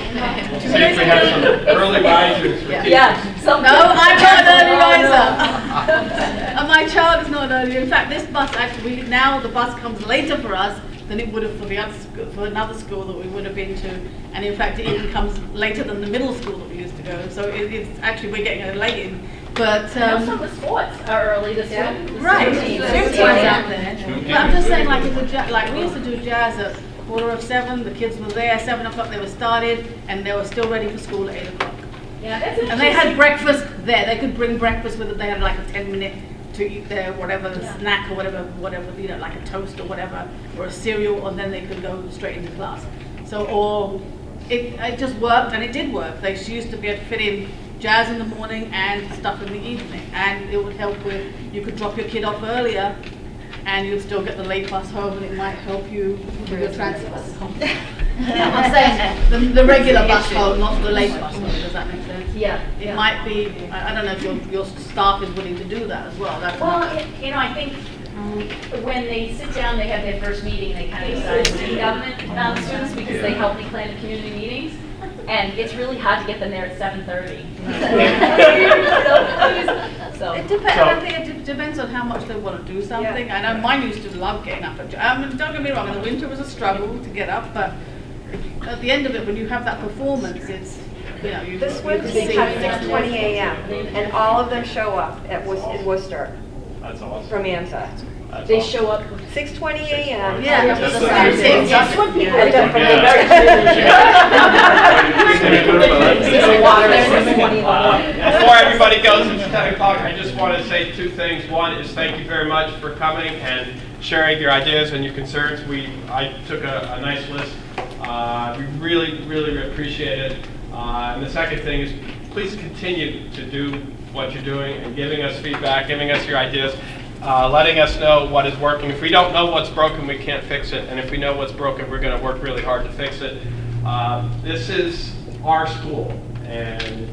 2 days we have some early risers. Yeah. No, I'm not an early riser. And my child is not early. In fact, this bus actually, now the bus comes later for us than it would have for another school that we would have been to, and in fact it even comes later than the middle school that we used to go. So it's actually, we're getting a late in. But some of the sports are early this year. Right, swim teams out there. But I'm just saying, if we used to do jazz at 7:15. The kids were there 7 o'clock. They were started, and they were still ready for school at 8 o'clock. Yeah, that's interesting. And they had breakfast there. They could bring breakfast with them. They had like a 10-minute to eat their whatever snack or whatever, like a toast or whatever, or a cereal, and then they could go straight into class. So, or it just worked, and it did work. She used to be able to fit in jazz in the morning and stuff in the evening, and it would help with, you could drop your kid off earlier, and you'd still get the late bus home, and it might help you with your transfer. I'm saying the regular bus home, not the late bus home. Does that make sense? Yeah. It might be. I don't know if your staff is willing to do that as well. I think when they sit down, they have their first meeting. They kind of decide student government students because they help me plan the community meetings, and it's really hard to get them there at 7:30. So it depends. I think it depends on how much they want to do something. Yeah. I know mine used to love getting up. Don't get me wrong. In the winter it was a struggle to get up, but at the end of it, when you have that performance, it's you. The swim team has 6:20 a.m. and all of them show up at in Worcester. That's awesome. From AMSA. They show up 6:20 a.m. Yeah, the swim people are definitely Before everybody goes, it's 10 o'clock. I just want to say 2 things. One is thank you very much for coming and sharing your ideas and your concerns. I took a nice list. We really, really appreciate it. And the second thing is, please continue to do what you're doing and giving us feedback, giving us your ideas, letting us know what is working. If we don't know what's broken, we can't fix it. And if we know what's broken, we're going to work really hard to fix it. This is our school, and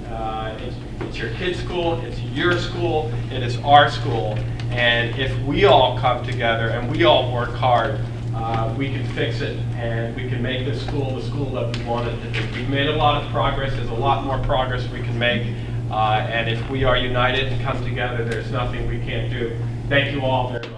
it's your kid's school, it's your school, it is our school. And if we all come together and we all work hard, we can fix it, and we can make this school the school that we want it to be. We've made a lot of progress. There's a lot more progress we can make. And if we are united and come together, there's nothing we can't do. Thank you all very much.